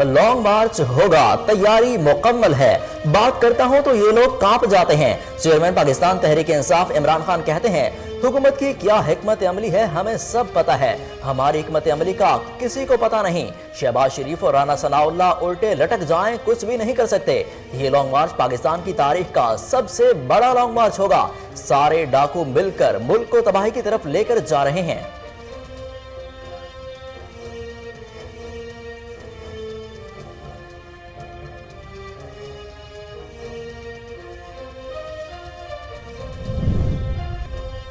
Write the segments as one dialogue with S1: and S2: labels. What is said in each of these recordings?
S1: Long मार्च होगा, तैयारी मुकम्मल है। बात करता हूं तो ये लोग कांप जाते हैं। चेयरमैन पाकिस्तान तहरीक इंसाफ इमरान खान कहते हैं, हुकूमत की क्या हिकमत अमली है हमें सब पता है, हमारी हिकमत अमली का किसी को पता नहीं। शहबाज शरीफ और राना सनाउल्लाह उल्टे लटक जाएं, कुछ भी नहीं कर सकते। ये लॉन्ग मार्च पाकिस्तान की तारीख का सबसे बड़ा लॉन्ग मार्च होगा। सारे डाकू मिलकर मुल्क को तबाही की तरफ लेकर जा रहे हैं।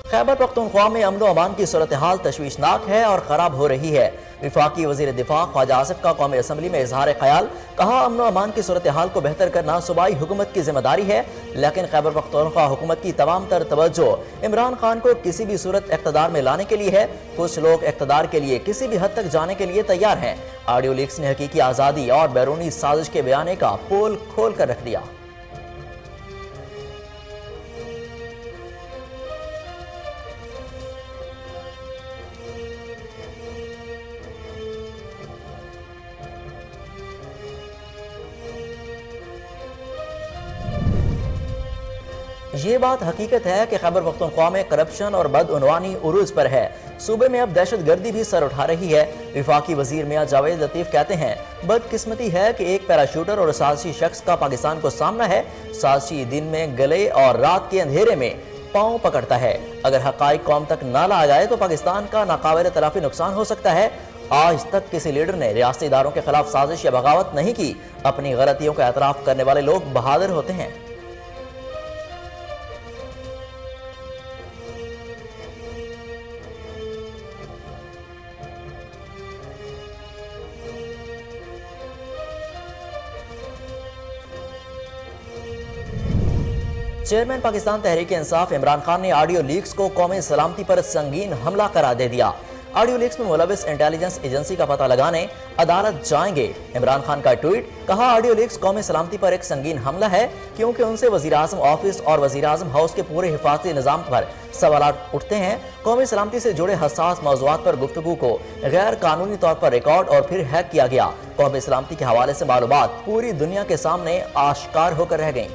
S1: खैबर पख्तूनख्वा में अमन अमान की सूरत हाल तशवीशनाक है और खराब हो रही है। विफाकी वजीर दिफा ख्वाजा आसिफ का कौमी असम्बली में इजहार ख्याल, कहा अमन अमान की सूरत हाल को बेहतर करना सूबाई हुकूमत की जिम्मेदारी है, लेकिन खैबर पख्तूनख्वा हुकूमत की तमाम तर तवज्जो इमरान खान को किसी भी सूरत इक़्तिदार में लाने के लिए है। कुछ लोग इक़्तिदार के लिए किसी भी हद तक जाने के लिए तैयार हैं। ऑडियो लीक्स ने हकीकी आज़ादी और बैरूनी साजिश के बयाने का पोल खोल कर रख दिया। ये बात हकीकत है कि खैबर पख्तूनख्वा में करप्शन और बदउनवानी उरूज पर है। सूबे में अब दहशत गर्दी भी सर उठा रही है। विफाकी वजीर मियां जावेद लतीफ कहते हैं, बदकिस्मती है कि एक पैराशूटर और साजिशी शख्स का पाकिस्तान को सामना है। साजिशी दिन में गले और रात के अंधेरे में पांव पकड़ता है। अगर हकाइक कौम तक न लाया जाए तो पाकिस्तान का नाकाबिल तलाफी नुकसान हो सकता है। आज तक किसी लीडर ने रियासती इदारों के खिलाफ साजिश या बगावत नहीं की। अपनी गलतियों का एतराफ करने वाले लोग बहादुर होते हैं। चेयरमैन पाकिस्तान तहरीक इंसाफ इमरान खान ने ऑडियो लीक्स को कौमी सलामती पर संगीन हमला करार दे दिया। ऑडियो लीक्स में मुलविस इंटेलिजेंस एजेंसी का पता लगाने अदालत जाएंगे। इमरान खान का ट्वीट, कहा ऑडियो लीक्स कौमी सलामती पर एक संगीन हमला है, क्योंकि उनसे वजीर आजम ऑफिस और वजीर आजम हाउस के पूरे हिफाजती निजाम पर सवाल उठते हैं। कौमी सलामती से जुड़े हसास मौज़ूआत पर गुफ्तगू को गैर कानूनी तौर पर रिकॉर्ड और फिर हैक किया गया। कौमी सलामती के हवाले से मालूमात पूरी दुनिया के सामने आश्कार होकर रह गई।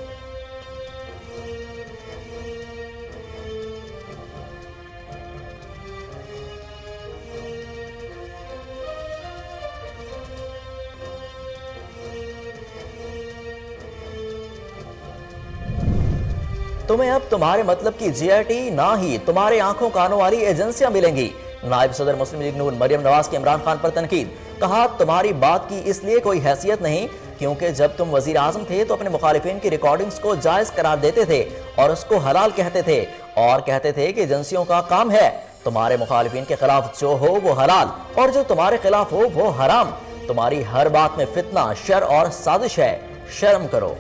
S1: तुम्हें अब तुम्हारे मतलब की जीआईटी ना ही तुम्हारे आंखों कानों वाली एजेंसियां मिलेंगी। नायब सदर मुस्लिम लीग नून मरियम नवाज की इमरान खान पर तनकीद, कहा तुम्हारी बात की इसलिए कोई हैसियत नहीं क्योंकि जब तुम वजीर आजम थे तो अपने मुखालिफिन की रिकॉर्डिंग्स को जायज करार देते थे और उसको हलाल कहते थे और कहते थे कि एजेंसियों का काम है तुम्हारे मुखालिफिन के खिलाफ जो हो वो हलाल और जो तुम्हारे खिलाफ हो वो हराम। तुम्हारी हर बात में फितना, शर और साजिश है, शर्म करो।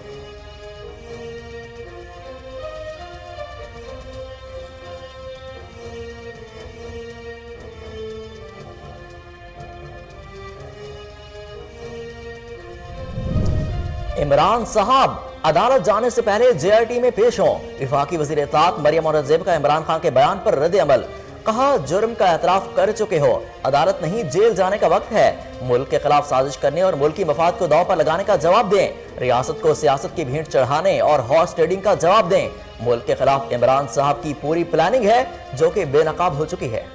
S1: इमरान साहब अदालत जाने से पहले जेआईटी में पेश हों। विफाकी वजीर इत्तलात मरियम औरंगजेब का इमरान खान के बयान पर रद्द अमल, कहा जुर्म का एतराफ कर चुके हो, अदालत नहीं जेल जाने का वक्त है। मुल्क के खिलाफ साजिश करने और मुल्की मफाद को दांव पर लगाने का जवाब दें। रियासत को सियासत की भीड़ चढ़ाने और हॉर्स ट्रेडिंग का जवाब दें। मुल्क के खिलाफ इमरान साहब की पूरी प्लानिंग है जो कि बेनकाब हो चुकी है।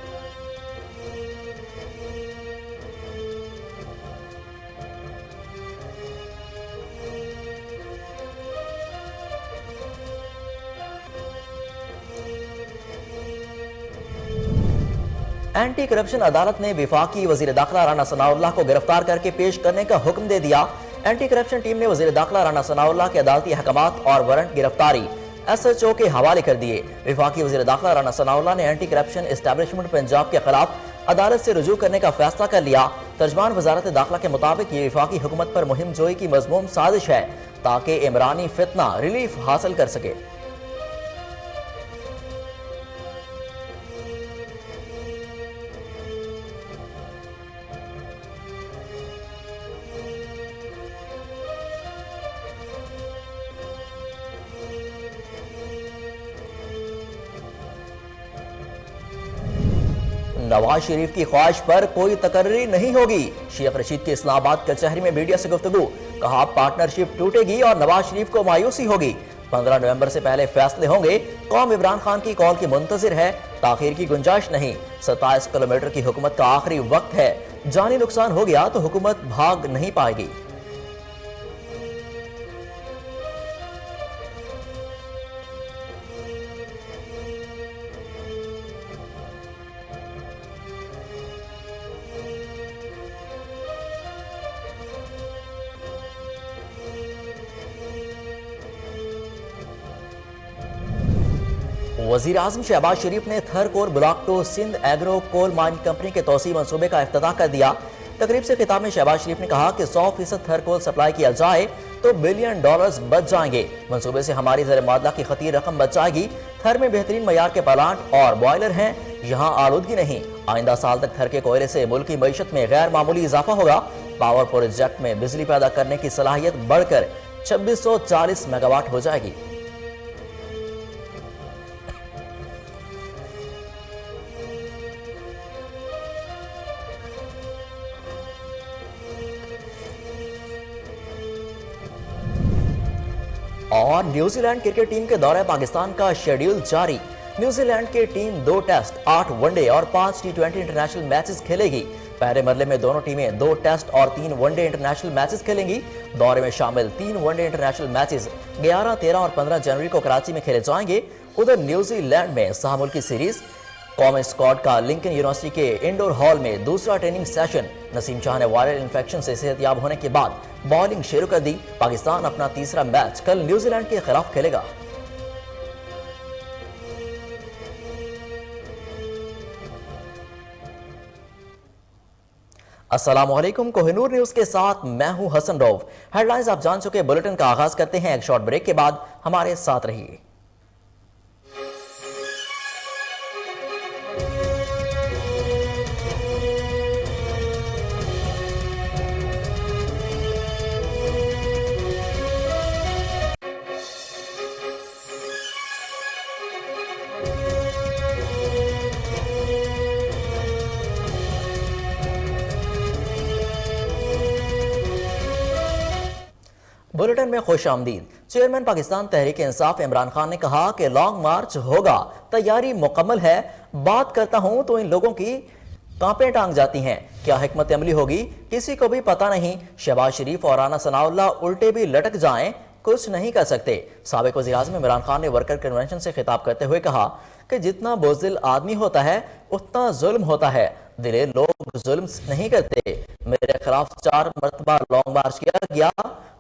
S1: एंटी करप्शन अदालत ने विफाकी वजीर दाखिला राना सनाउल्लाह को गिरफ्तार करके पेश करने का हुक्म दे दिया। एंटी करप्शन टीम ने वजीर दाखिला राना सनाउल्लाह के अदालती अहकामात और वारंट गिरफ्तारी SHO के हवाले कर दिए। विफाकी वजीर दाखिला राना सनाउल्लाह ने एंटी करप्शन एस्टेब्लिशमेंट पंजाब के खिलाफ अदालत से रुजू करने का फैसला कर लिया। तर्जमान वजारत दाखिला के मुताबिक ये विफाकी हुकूमत पर मुहिम जोई की मजमूम साजिश है ताकि इमरानी फितना रिलीफ हासिल कर सके। नवाज शरीफ की ख्वाहिश पर कोई तकर्री नहीं होगी। शेख रशीद की इस्लामाबाद कचहरी में मीडिया से गुफ्तगू, कहा पार्टनरशिप टूटेगी और नवाज शरीफ को मायूसी होगी। 15 नवंबर से पहले फैसले होंगे। कौम इमरान खान की कॉल की मुंतजिर है, ताखीर की गुंजाइश नहीं। 27 किलोमीटर की हुकूमत का आखिरी वक्त है, जानी नुकसान हो गया तो हुकूमत भाग नहीं पाएगी। वजीर आजम शहबाज शरीफ ने Thar core block 2 Sindh agro coal mine company के तोसी मंसूबे का इफ्तिताह कर दिया। तकरीब से खिताब में शहबाज शरीफ ने कहा कि 100% थर कोल सप्लाई किया जाए तो $1 बिलियन बच जाएंगे। मंसूबे से हमारी ज़र मादला की खतीर रकम बच जाएगी। थर में बेहतरीन मयार के प्लांट और बॉयलर हैं, यहाँ आलूदगी नहीं। आइंदा साल तक थर के कोयले से मुल्क की मईशत में गैर मामूली इजाफा होगा। पावर प्रोजेक्ट में बिजली पैदा करने की सलाहियत बढ़कर 2640 मेगावाट हो जाएगी। और न्यूजीलैंड क्रिकेट टीम के दौरे पाकिस्तान का शेड्यूल जारी। न्यूजीलैंड की टीम 2 टेस्ट, 8 वनडे और 5 T20 इंटरनेशनल मैचेस खेलेगी। पहले मरले में दोनों टीमें 2 टेस्ट और 3 वनडे इंटरनेशनल मैचेस खेलेंगी। दौरे में शामिल 3 वनडे इंटरनेशनल मैचेस 11, 13 और 15 जनवरी को कराची में खेले जाएंगे। उधर न्यूजीलैंड में सहमुल्की सीरीज कौमी स्क्वाड का लिंकन यूनिवर्सिटी के इंडोर हॉल में दूसरा ट्रेनिंग सेशन। नसीम शाह ने वायरल इन्फेक्शन से सेहतयाब होने के बाद बॉलिंग शुरू कर दी। पाकिस्तान अपना तीसरा मैच कल न्यूजीलैंड के खिलाफ खेलेगा। अस्सलामुअलैकुम, कोहिनूर न्यूज के साथ मैं हूं हसन रऊफ। हेडलाइंस आप जान चुके, बुलेटिन का आगाज करते हैं एक शॉर्ट ब्रेक के बाद। हमारे साथ रहिए। बुलेटिन में खुश आमदीद। चेयरमैन पाकिस्तान तहरीक इंसाफ इमरान खान ने कहा कि लॉन्ग मार्च होगा, तैयारी मुकम्मल है। बात करता हूं तो इन लोगों की कांपे टांग जाती हैं। क्या हिकमत अमली होगी किसी को भी पता नहीं। शहबाज शरीफ और राना सनाउल्लाह उल्टे भी लटक जाएं, कुछ नहीं कर सकते। साबिक वज़ीर आज़म इमरान खान ने वर्कर कन्वेंशन से खिताब करते हुए कहा कि जितना बुज़दिल आदमी होता है उतना जुल्म होता है, दिले लोग जुल्म नहीं करते। मेरे खिलाफ 4 मरतबा लॉन्ग मार्च किया गया।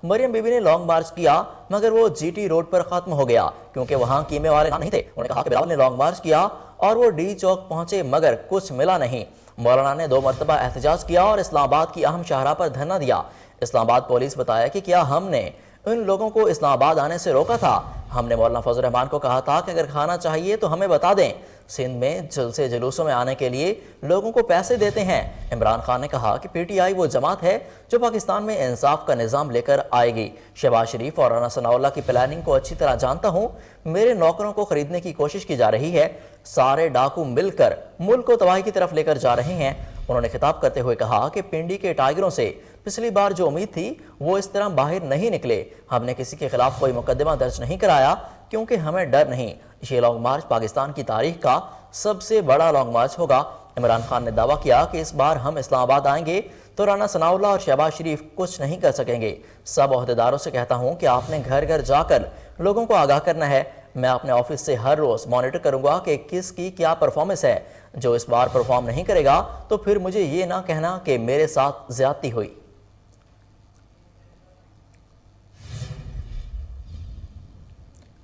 S1: मरियम बीबी ने लॉन्ग मार्च किया मगर वो GT रोड पर खत्म हो गया क्योंकि वहां कीमे वाले नहीं थे। उन्होंने कहा कि बिलावल ने लॉन्ग मार्च किया और वो D चौक पहुंचे मगर कुछ मिला नहीं। मौलाना ने 2 मरतबा एहतजाज किया और इस्लामाबाद की अहम शाहराह पर धरना दिया। इस्लामाबाद पुलिस बताया कि क्या हमने उन लोगों को इस्लामाबाद आने से रोका था? हमने मौलाना फजल रहमान को कहा था कि अगर खाना चाहिए तो हमें बता दें। सिंध में जलसे जुलूसों में आने के लिए लोगों को पैसे देते हैं। इमरान खान ने कहा कि PTI वो जमात है जो पाकिस्तान में इंसाफ का निज़ाम लेकर आएगी। शहबाज शरीफ और राना सनाउल्लाह की प्लानिंग को अच्छी तरह जानता हूँ। मेरे नौकरों को खरीदने की कोशिश की जा रही है। सारे डाकू मिलकर मुल्क को तबाही की तरफ लेकर जा रहे हैं। उन्होंने खिताब करते हुए कहा कि पिंडी के टाइगरों से पिछली बार जो उम्मीद थी वो इस तरह बाहर नहीं निकले। हमने किसी के खिलाफ कोई मुकदमा दर्ज नहीं कराया क्योंकि हमें डर नहीं। ये लॉन्ग मार्च पाकिस्तान की तारीख का सबसे बड़ा लॉन्ग मार्च होगा। इमरान खान ने दावा किया कि इस बार हम इस्लामाबाद आएंगे तो राना सनाउल्लाह और शहबाज शरीफ कुछ नहीं कर सकेंगे। सब ओहदेदारों से कहता हूं कि आपने घर घर जाकर लोगों को आगाह करना है। मैं अपने ऑफिस से हर रोज मॉनिटर करूंगा कि किसकी क्या परफॉर्मेंस है। जो इस बार परफॉर्म नहीं करेगा तो फिर मुझे ये ना कहना कि मेरे साथ ज्यादती हुई।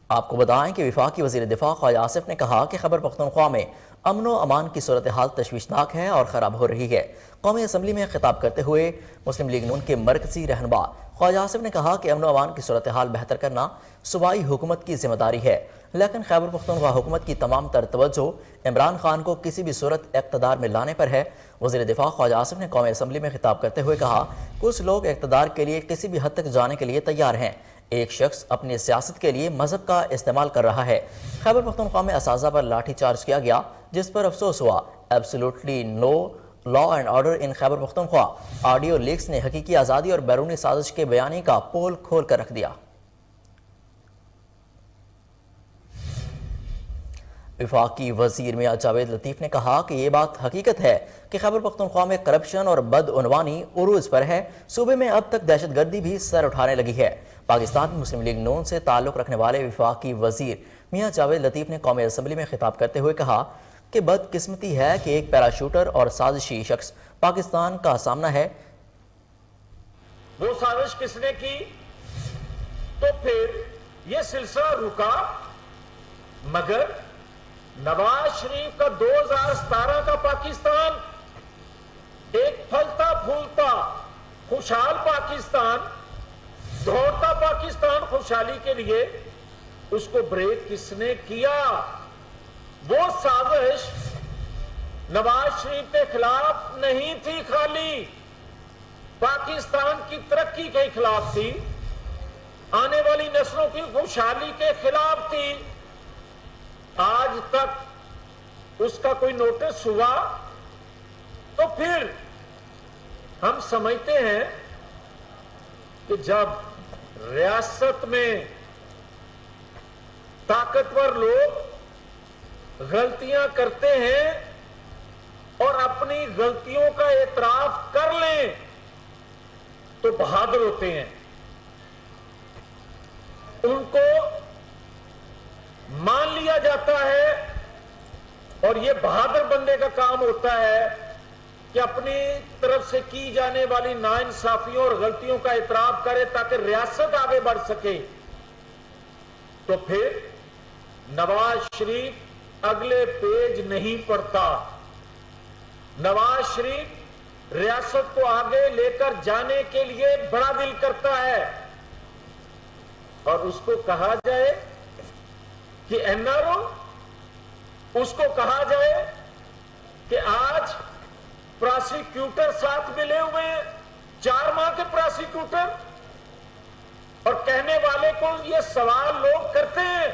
S1: आपको बताएं कि वफाकी वज़ीर दिफा ख्वाजा आसिफ ने कहा कि खैबर पख्तूनख्वा में अमन व अमान की सूरत हाल तशवीशनाक है और ख़राब हो रही है। कौमी असम्बली में खिताब करते हुए मुस्लिम लीग नून के मरकजी रहनुमा ख्वाजा आसिफ ने कहा कि अमन व अमान की सूरत हाल बेहतर करना सूबाई हुकूमत की जिम्मेदारी है, लेकिन खैबर पख्तूनख्वा हुकूमत की तमाम तर तवज्जो इमरान खान को किसी भी सूरत इक़्तिदार में लाने पर है। वज़ीर दिफा ख्वाजा आसिफ ने कौमी असम्बली में खिताब करते हुए कहा कुछ लोग इक़्तिदार के लिए किसी भी हद तक जाने के लिए तैयार हैं। एक शख्स अपनी सियासत के लिए मजहब का इस्तेमाल कर रहा है। खैबर पख्तूनख्वा में असाजा पर लाठी चार्ज किया गया जिस पर अफसोस हुआ। Absolutely no law and order in Khyber Pakhtunkhwa, audio leaks نے حقیقی آزادی اور بیرونی سازش کے بیانی کا پول کھول کر رکھ دیا۔ وفاقی وزیر میاں جاوید لطیف نے کہا کہ یہ بات حقیقت ہے کہ خیبر پختونخوا میں کرپشن اور بدعنوانی عروج پر ہے، صوبے میں اب تک دہشت گردی بھی سر اٹھانے لگی ہے۔ پاکستان مسلم لیگ نون سے تعلق رکھنے والے وفاقی وزیر میاں جاوید لطیف نے قومی اسمبلی میں خطاب کرتے ہوئے کہا کہ بدقسمتی ہے کہ ایک پیراشوٹر اور سازشی شخص پاکستان کا سامنا ہے۔
S2: وہ سازش کس نے کی تو پھر یہ سلسلہ رکا، مگر نواز شریف کا 2017 کا پاکستان ایک پھلتا پھولتا خوشحال پاکستان، دوڑتا پاکستان خوشحالی کے لیے، اس کو بریک کس نے کیا؟ وہ سازش نواز شریف کے خلاف نہیں تھی، خالی پاکستان کی ترقی کے خلاف تھی، آنے والی نسلوں کی خوشحالی کے خلاف تھی۔ آج تک اس کا کوئی نوٹس ہوا؟ تو پھر ہم سمجھتے ہیں کہ جب ریاست میں طاقتور لوگ غلطیاں کرتے ہیں اور اپنی غلطیوں کا اعتراف کر لیں تو بہادر ہوتے ہیں، ان کو مان لیا جاتا ہے، اور یہ بہادر بندے کا کام ہوتا ہے کہ اپنی طرف سے کی جانے والی ناانصافیوں اور غلطیوں کا اعتراف کرے تاکہ ریاست آگے بڑھ سکے۔ تو پھر نواز شریف اگلے پیج نہیں پڑتا، نواز شریف ریاست کو آگے لے کر جانے کے لیے بڑا دل کرتا ہے، اور اس کو کہا جائے کہ این آر او، اس کو کہا جائے کہ آج پراسیکیوٹر ساتھ ملے ہوئے ہیں، 4 ماہ کے پراسیکیوٹر، اور کہنے والے کو یہ سوال لوگ کرتے ہیں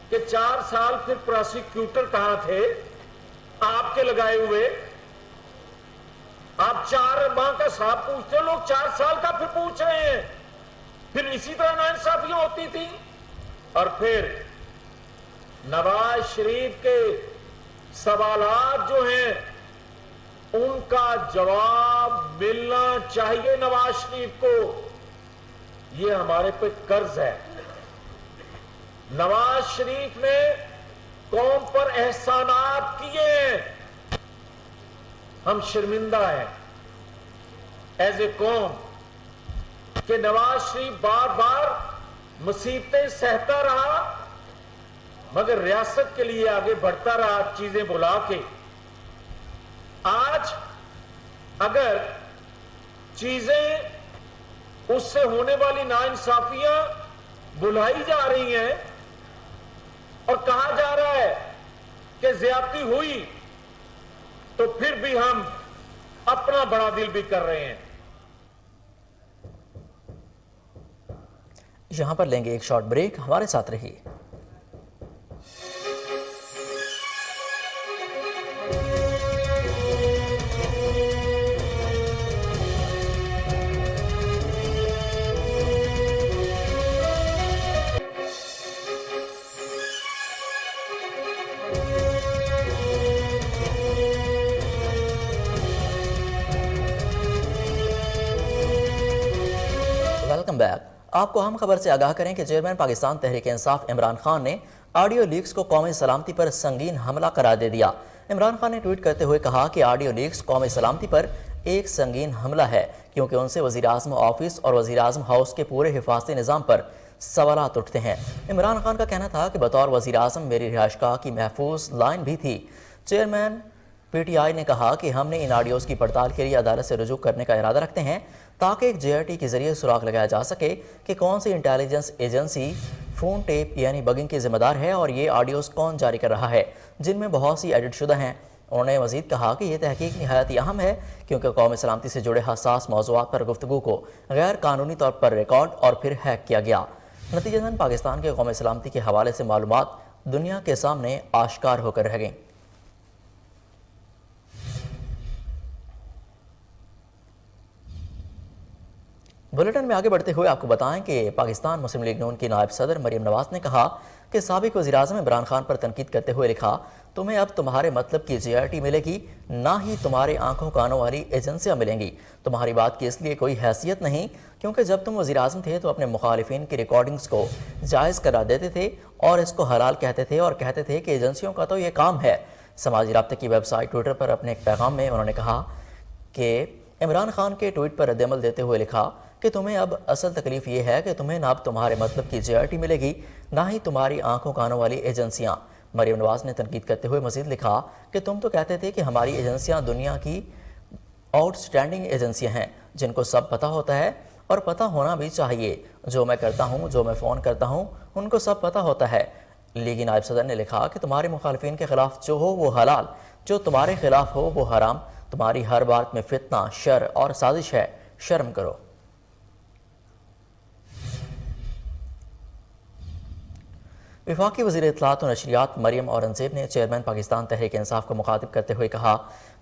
S2: کہ 4 سال پھر پراسیکیوٹر کہاں تھے آپ کے لگائے ہوئے؟ آپ 4 ماہ کا صاحب پوچھتے، لوگ 4 سال کا پھر پوچھ رہے ہیں۔ پھر اسی طرح ناانصافیاں ہوتی تھی۔ اور پھر نواز شریف کے سوالات جو ہیں ان کا جواب ملنا چاہیے نواز شریف کو، یہ ہمارے پہ قرض ہے۔ نواز شریف نے قوم پر احسانات کیے ہیں، ہم شرمندہ ہیں ایز اے قوم کہ نواز شریف بار بار مصیبتیں سہتا رہا، مگر ریاست کے لیے آگے بڑھتا رہا چیزیں بلا کے۔ آج اگر چیزیں اس سے ہونے والی ناانصافیاں بلائی جا رہی ہیں اور کہا جا رہا ہے کہ زیادتی ہوئی، تو پھر بھی ہم اپنا بڑا دل بھی کر رہے ہیں۔
S1: یہاں پر لیں گے ایک شارٹ بریک، ہمارے ساتھ رہیے۔ Welcome back. آپ کو اہم خبر سے آگاہ کریں کہ چیئرمین پاکستان تحریک انصاف عمران خان نے آڈیو لیکس کو قومی سلامتی پر سنگین حملہ قرار دے دیا۔ عمران خان نے ٹویٹ کرتے ہوئے کہا کہ آڈیو لیکس قومی سلامتی پر ایک سنگین حملہ ہے، کیونکہ ان سے وزیراعظم آفس اور وزیراعظم ہاؤس کے پورے حفاظتی نظام پر سوالات اٹھتے ہیں۔ عمران خان کا کہنا تھا کہ بطور وزیراعظم میری رہائش گاہ کی محفوظ لائن بھی تھی۔ چیئرمین پی ٹی آئی نے کہا کہ ہم نے ان آڈیوز کی پڑتال کے لیے عدالت سے رجوع کرنے کا ارادہ رکھتے ہیں تاکہ ایک جے آر ٹی کے ذریعے سراغ لگایا جا سکے کہ کون سی انٹیلیجنس ایجنسی فون ٹیپ یعنی بگنگ کی ذمہ دار ہے اور یہ آڈیوز کون جاری کر رہا ہے، جن میں بہت سی ایڈٹ شدہ ہیں۔ انہوں نے مزید کہا کہ یہ تحقیق نہایت اہم ہے کیونکہ قومی سلامتی سے جڑے حساس موضوعات پر گفتگو کو غیر قانونی طور پر ریکارڈ اور پھر ہیک کیا گیا۔ نتیجتاً پاکستان کے قومی سلامتی کے حوالے سے معلومات دنیا کے سامنے آشکار ہو کر رہ گئیں۔ बुलेटिन में आगे बढ़ते हुए आपको बताएं कि पाकिस्तान मुस्लिम लीग नून की नायब सदर मरियम नवाज ने कहा कि साबिक वज़ीर-ए-आज़म इमरान खान पर तनकीद करते हुए लिखा, तुम्हें अब तुम्हारे मतलब की जीआरटी मिलेगी, ना ही तुम्हारे आंखों कानों वाली एजेंसियां मिलेंगी। तुम्हारी बात की इसलिए कोई हैसियत नहीं क्योंकि जब तुम वज़ीर-ए-आज़म थे तो अपने मुखालिफिन की रिकॉर्डिंग्स को जायज़ करार देते थे और इसको हलाल कहते थे और कहते थे कि एजेंसियों का तो ये काम है। समाजी राब्ते की वेबसाइट ट्विटर पर अपने एक पैगाम में उन्होंने कहा कि इमरान खान के ट्वीट पर रद्दअमल देते हुए लिखा कि तुम्हें अब असल तकलीफ ये है कि तुम्हें ना अब तुम्हारे मतलब की जीआरटी मिलेगी, ना ही तुम्हारी आंखों कानों वाली एजेंसियां। मरियम नवाज ने तनकीद करते हुए मजीद लिखा कि तुम तो कहते थे कि हमारी एजेंसियां दुनिया की आउटस्टैंडिंग एजेंसियां हैं जिनको सब पता होता है और पता होना भी चाहिए। जो मैं करता हूं, जो मैं फ़ोन करता हूं, उनको सब पता होता है। लीगी नायब सदर ने लिखा कि तुम्हारे मुखालिफिन के खिलाफ जो हो वो हलाल, जो तुम्हारे खिलाफ हो वो हराम। तुम्हारी हर बात में फितना, शर और साजिश है, शर्म करो। वफाकी वज़ीर इत्तलात और नशरियात मरियम औरंगज़ेब ने चेयरमैन पाकिस्तान तहरीक इंसाफ को मुखातिब करते हुए कहा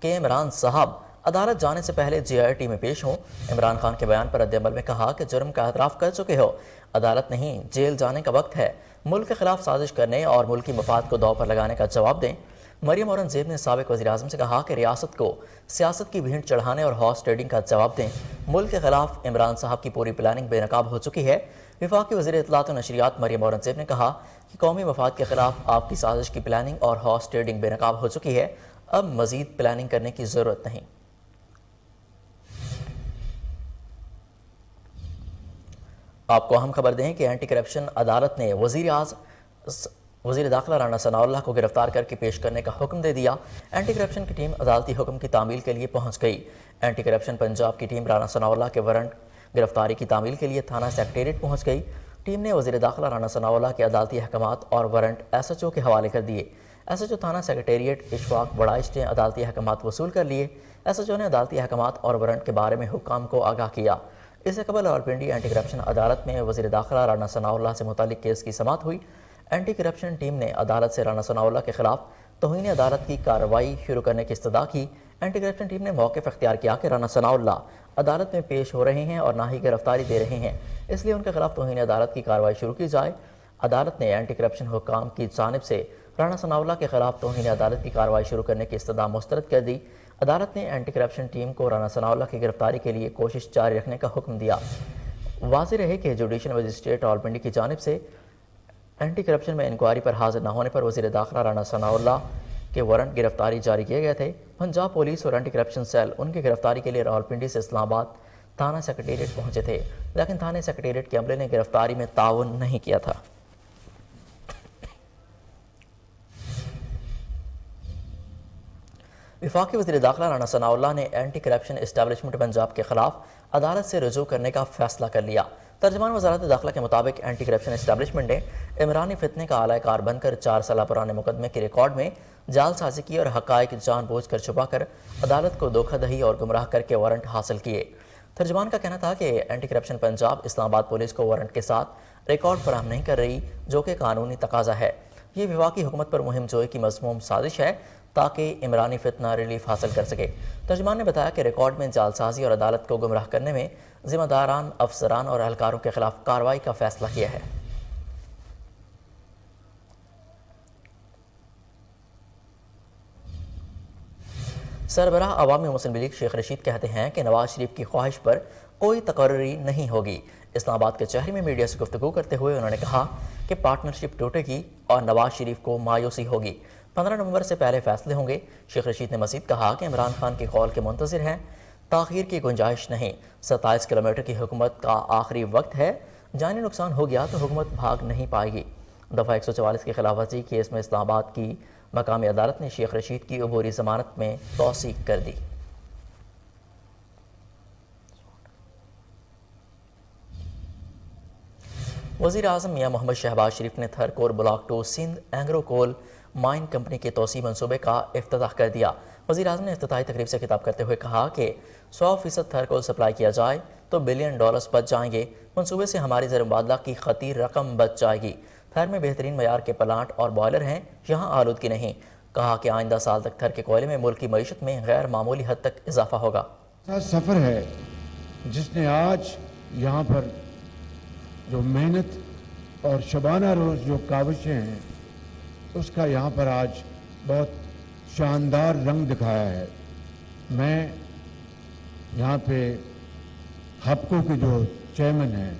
S1: कि इमरान साहब अदालत जाने से पहले जीआरटी में पेश हों। इमरान खान के बयान पर रद्दअमल में कहा कि जुर्म का एतराफ़ कर चुके हो, अदालत नहीं जेल जाने का वक्त है। मुल्क के खिलाफ साजिश करने और मुल्की मफाद को दाव पर लगाने का जवाब दें। मरियम औरंगज़ेब ने साबिक वज़ीर-ए-आज़म से कहा कि रियासत को सियासत की भीड़ चढ़ाने और हॉर्स ट्रेडिंग का जवाब दें। मुल्क के खिलाफ इमरान साहब की पूरी प्लानिंग बेनकाब हो चुकी है। वफाकी वज़ीर इत्तलात और नशरियात मरियम औरंगज़ेब ने कहा कि कौमी मफाद के खिलाफ आपकी साजिश की प्लानिंग और हॉर्स ट्रेडिंग बेनकाब हो चुकी है, अब मज़ीद प्लानिंग करने की ज़रूरत नहीं। आपको अहम खबर दें कि एंटी करप्शन अदालत ने वज़ीर दाखिला राना सनाउल्लाह को गिरफ्तार करके पेश करने का हुक्म दे दिया। एंटी करप्शन की टीम अदालती हुक्म की तामील के लिए पहुंच गई। एंटी करप्शन पंजाब की टीम राना सनाउल्लाह के वारंट गिरफ्तारी की तामील के लिए थाना सेक्रेटेरिएट पहुंच गई। टीम ने वज़ीर दाखिला राना सनाउल्लाह के अदालती अहकामात और वारंट SHO के हवाले कर दिए। SHO थाना सेक्रेटेरिएट इशफाक बड़ाइश ने अदालती अहकामात वसूल कर लिए। SHO ने अदालती अहकामात और वारंट के बारे में हुक्काम को आगाह किया। इससे कबल रावलपिंडी एंटी करप्शन अदालत में वज़ीर दाखिला राना सनाउल्लाह से मुतालिक केस की समाअत हुई। एंटी करप्शन टीम ने अदालत से राना सनाउल्लाह के खिलाफ तौहीन अदालत की कार्रवाई शुरू करने की इस्तदा की। एंटी करप्शन टीम ने मौक़िफ़ इख्तियार किया कि राना सनाउल्लाह अदालत में पेश हो रहे हैं और ना ही गिरफ्तारी दे रहे हैं, इसलिए उनके खिलाफ तौहीन अदालत की कार्रवाई शुरू की जाए। अदालत ने एंटी करप्शन हुक्काम की जानिब से राना सनाउल्लाह के खिलाफ तौहीन अदालत की कार्रवाई शुरू करने की इस्तदा मुस्तरद कर दी। अदालत ने एंटी करप्शन टीम को राना सनाउल्लाह की गिरफ्तारी के लिए कोशिश जारी रखने का हुक्म दिया। वाज़ेह रहे कि जुडिशल मजिस्ट्रेट रावलपिंडी की जानिब से एंटी करप्शन में इंक्वायरी पर हाजिर न होने पर वज़ीर दाखिला राना सनाउल्लाह के वारंट गिरफ्तारी जारी किए गए थे। पंजाब पुलिस और एंटी करप्शन सेल उनकी गिरफ्तारी के लिए रावलपिंडी से इस्लामाबाद थाना सेक्रेटेरिएट पहुंचे थे, लेकिन थाने सेक्रेटेरिएट के अमले ने गिरफ्तारी में ताउन नहीं किया था। वफाकी वज़ीर दाखिला राना सनाउल्लाह ने एंटी करप्शन एस्टैब्लिशमेंट पंजाब के खिलाफ अदालत से रुजू करने का फैसला कर लिया। तर्जमान वज़ारत दाखिला के मुताबिक एंटी करप्शन एस्टैब्लिशमेंट ने इमरानी फितने का आलाकार बनकर 4 साल पुराने मुकदमे के रिकॉर्ड में जालसाजी की और हक़ाइक़ जानबूझ कर छुपा कर अदालत को धोखाधही और गुमराह करके वारंट हासिल किए। तर्जमान का कहना था कि anti corruption Punjab Islamabad police को वारंट के साथ रिकॉर्ड फराहम नहीं कर रही, जो कि कानूनी तकाजा है। ये वफाकी हुकूमत पर मुहिम जोई की मज़मूम साजिश है ताकि इमरानी फितना रिलीफ हासिल कर सके। तर्जमान ने बताया कि रिकॉर्ड में जालसाजी और अदालत को गुमराह करने में जिम्मेदारान अफसरान और एहलकारों के खिलाफ कार्रवाई का फैसला किया है। सरबराह अवामी मुस्लिम लीग शेख रशीद कहते हैं कि नवाज शरीफ की ख्वाहिश पर कोई तकर्री नहीं होगी। इस्लामाबाद के चहरी में मीडिया से गुफ्तगू करते हुए उन्होंने कहा कि पार्टनरशिप टूटेगी और नवाज शरीफ को मायूसी होगी। 15 नवंबर से पहले फैसले होंगे। शेख रशीद ने मजीद कहा कि इमरान खान की कौल के मुंतज़िर हैं, ताख़ीर की गुंजाइश नहीं। 27 किलोमीटर की हुकूमत का आखिरी वक्त है, जानी नुकसान हो गया तो हुकूमत भाग नहीं पाएगी। दफ़ा 144 की खिलाफ वर्जी केस में इस्लामाबाद की मकामी अदालत ने शेख रशीद की अबूरी ज़मानत में तौसीक कर दी। वज़ीर आज़म मियां मोहम्मद शहबाज शरीफ ने थरकोर block 2 Sindh Engro coal mine company के तोसी मनसूबे का इफ्तिताह कर दिया। वज़ीर आज़म ने इफ्तिताही तकरीब से खिताब करते हुए कहा कि 100% थरकोल सप्लाई किया जाए तो $बिलियन बच जाएंगे। मनसूबे से हमारी ज़र मुबादला की खतीर रकम बच जाएगी। थर में बेहतरीन मयार के प्लांट और बॉयलर हैं, यहाँ आलूदगी नहीं। कहा कि आइंदा साल तक थर के कोयले में मुल्क की मईशत में गैर मामूली हद तक इजाफा होगा।
S3: सफ़र है जिसने आज यहाँ पर जो मेहनत और शबाना रोज़ जो काविशें हैं उसका यहाँ पर आज बहुत शानदार रंग दिखाया है। मैं यहाँ पे हबको के जो चेयरमैन हैं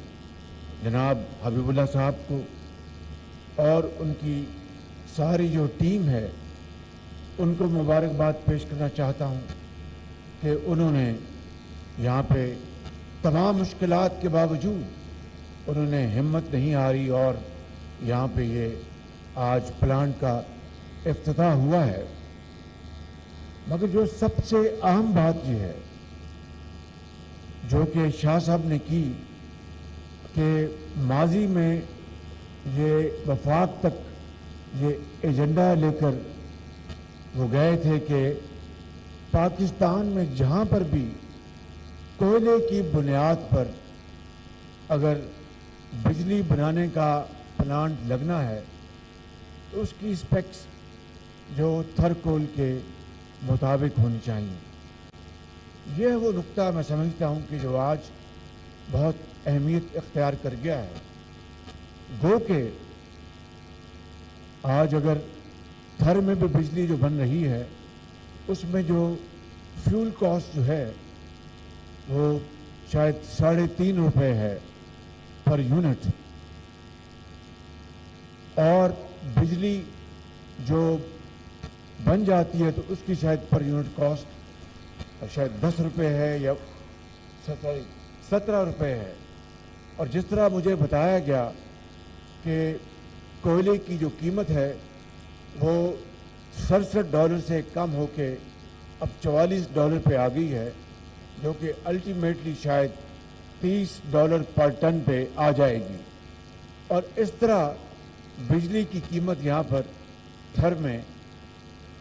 S3: जनाब हबीबुल्लाह साहब को और उनकी सारी जो टीम है उनको मुबारकबाद पेश करना चाहता हूँ कि उन्होंने यहाँ पे तमाम मुश्किलात के बावजूद उन्होंने हिम्मत नहीं हारी और यहाँ पे ये आज प्लांट का इफ्तिताह हुआ है। मगर जो सबसे अहम बात ये है जो कि शाह साहब ने की कि माजी में ये वफाक तक ये एजेंडा लेकर वो गए थे कि पाकिस्तान में जहाँ पर भी कोयले की बुनियाद पर अगर बिजली बनाने का प्लांट लगना है तो उसकी स्पेक्स जो थर्कोल के मुताबिक होनी चाहिए। यह वो नुक्ता मैं समझता हूँ कि जो आज बहुत अहमियत इख्तियार कर गया है। गो के आज अगर थर में भी बिजली जो बन रही है उसमें जो फ्यूल कॉस्ट जो है वो शायद 3.5 रुपये है पर यूनिट और बिजली जो बन जाती है तो उसकी शायद पर यूनिट कॉस्ट शायद 10 रुपये है या 17 रुपये है। और जिस तरह मुझे बताया गया कि कोयले की जो कीमत है वो $67 से कम होके अब $44 पे आ गई है जो कि अल्टीमेटली शायद $30 पर टन पे आ जाएगी। और इस तरह बिजली की कीमत यहाँ पर थर में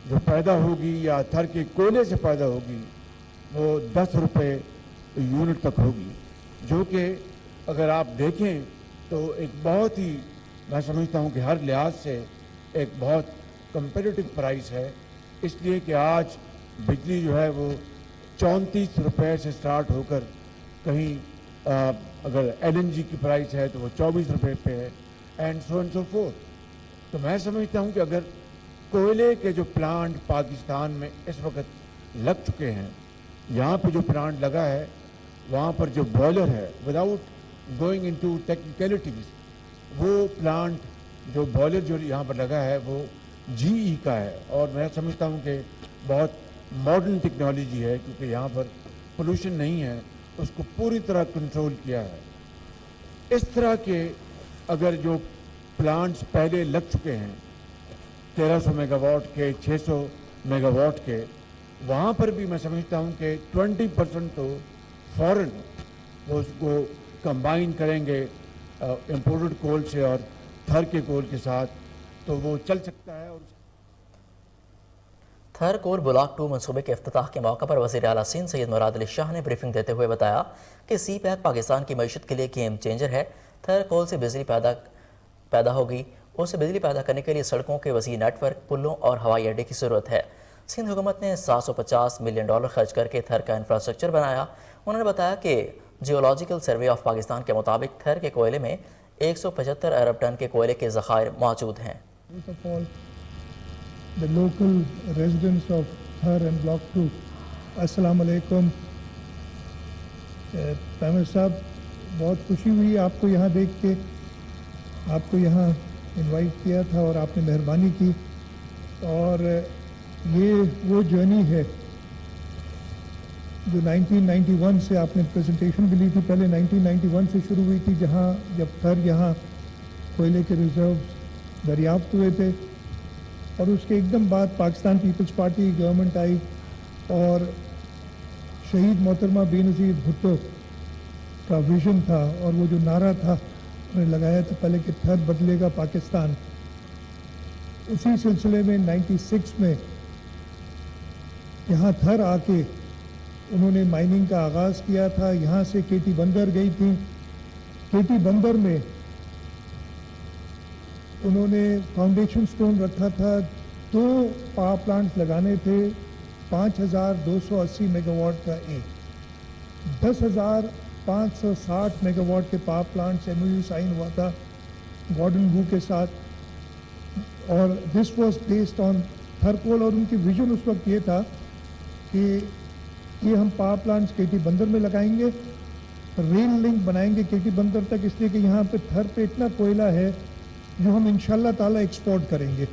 S3: जो पैदा होगी या थर के कोयले से पैदा होगी वो 10 रुपये यूनिट तक होगी, जो कि अगर आप देखें तो एक बहुत ही मैं समझता हूँ कि हर लिहाज से एक बहुत कंपेटिटिव प्राइस है। इसलिए कि आज बिजली जो है वो 34 रुपये से स्टार्ट होकर कहीं अगर LNG की प्राइस है तो वो 24 रुपये पे है एंड सो फोर्थ। तो मैं समझता हूँ कि अगर कोयले के जो प्लांट पाकिस्तान में इस वक्त लग चुके हैं, यहाँ पे जो प्लांट लगा है वहाँ पर जो बॉयलर है विदाउट गोइंग इनटू टेक्निकलिटीज वो प्लांट जो बॉयलर जो यहाँ पर लगा है वो GE का है और मैं समझता हूँ कि बहुत मॉडर्न टेक्नोलॉजी है क्योंकि यहाँ पर पोल्यूशन नहीं है, उसको पूरी तरह कंट्रोल किया है। इस तरह के अगर जो प्लांट्स पहले लग चुके हैं 1300 मेगावाट के 600 मेगावाट के, वहाँ पर भी मैं समझता हूँ कि 20% तो फौरन वो उसको कंबाइन करेंगे इम्पोर्टेड कोल से और थर के कोल के साथ तो वो चल सकता है। और
S1: थर कोल ब्लॉक 2 मनसूबे के इफ्तिताह के मौके पर वज़ीर आला सिंध सैयद मुराद अली शाह ने ब्रीफिंग देते हुए बताया कि CPEC पाकिस्तान की मईशत के लिए गेम चेंजर है। थर कोल से बिजली पैदा होगी, उसे बिजली पैदा करने के लिए सड़कों के वसी नेटवर्क, पुलों और हवाई अड्डे की ज़रूरत है। सिंध हुकूमत ने $750 मिलियन खर्च करके थर का इंफ्रास्ट्रक्चर बनाया। उन्होंने बताया कि जियोलॉजिकल सर्वे ऑफ पाकिस्तान के मुताबिक थर के कोयले में 175 अरब टन के कोयले के ज़खायर मौजूद हैं।
S4: The local residents of Thar and Block 2, अस्सलाम वालेकुम। तामिर साहब, बहुत खुशी हुई आपको यहाँ देख के, आपको यहाँ इनवाइट किया था और आपने मेहरबानी की। और ये वो जर्नी है जो 1991 से आपने प्रेजेंटेशन भी ली थी, पहले 1991 से शुरू हुई थी जहाँ जब थर यहाँ कोयले के रिजर्व्स दरियाफ्त हुए थे और उसके एकदम बाद पाकिस्तान पीपल्स पार्टी गवर्नमेंट आई और शहीद मोहतरमा बेनज़ीर भुट्टो का विज़न था और वो जो नारा था उन्हें लगाया था पहले कि थर बदलेगा पाकिस्तान। उसी सिलसिले में 96 में यहाँ थर आके उन्होंने माइनिंग का आगाज़ किया था। यहाँ से केटी बंदर गई थी। केटी बंदर में उन्होंने फाउंडेशन स्टोन रखा था। 2 पावर प्लांट्स लगाने थे, 5280 मेगावाट का एक, 10,000 560 मेगावाट के पावर प्लांट से MOU साइन हुआ था गॉर्डन वू के साथ, और this was based on Thar coal, और उनकी विजन उस वक्त ये था कि ये हम पावर प्लांट्स केटी बंदर में लगाएंगे, रेल लिंक बनाएंगे केटी बंदर तक, इसलिए कि यहाँ पे थर पे इतना कोयला है जो हम इंशाल्लाह ताला एक्सपोर्ट करेंगे।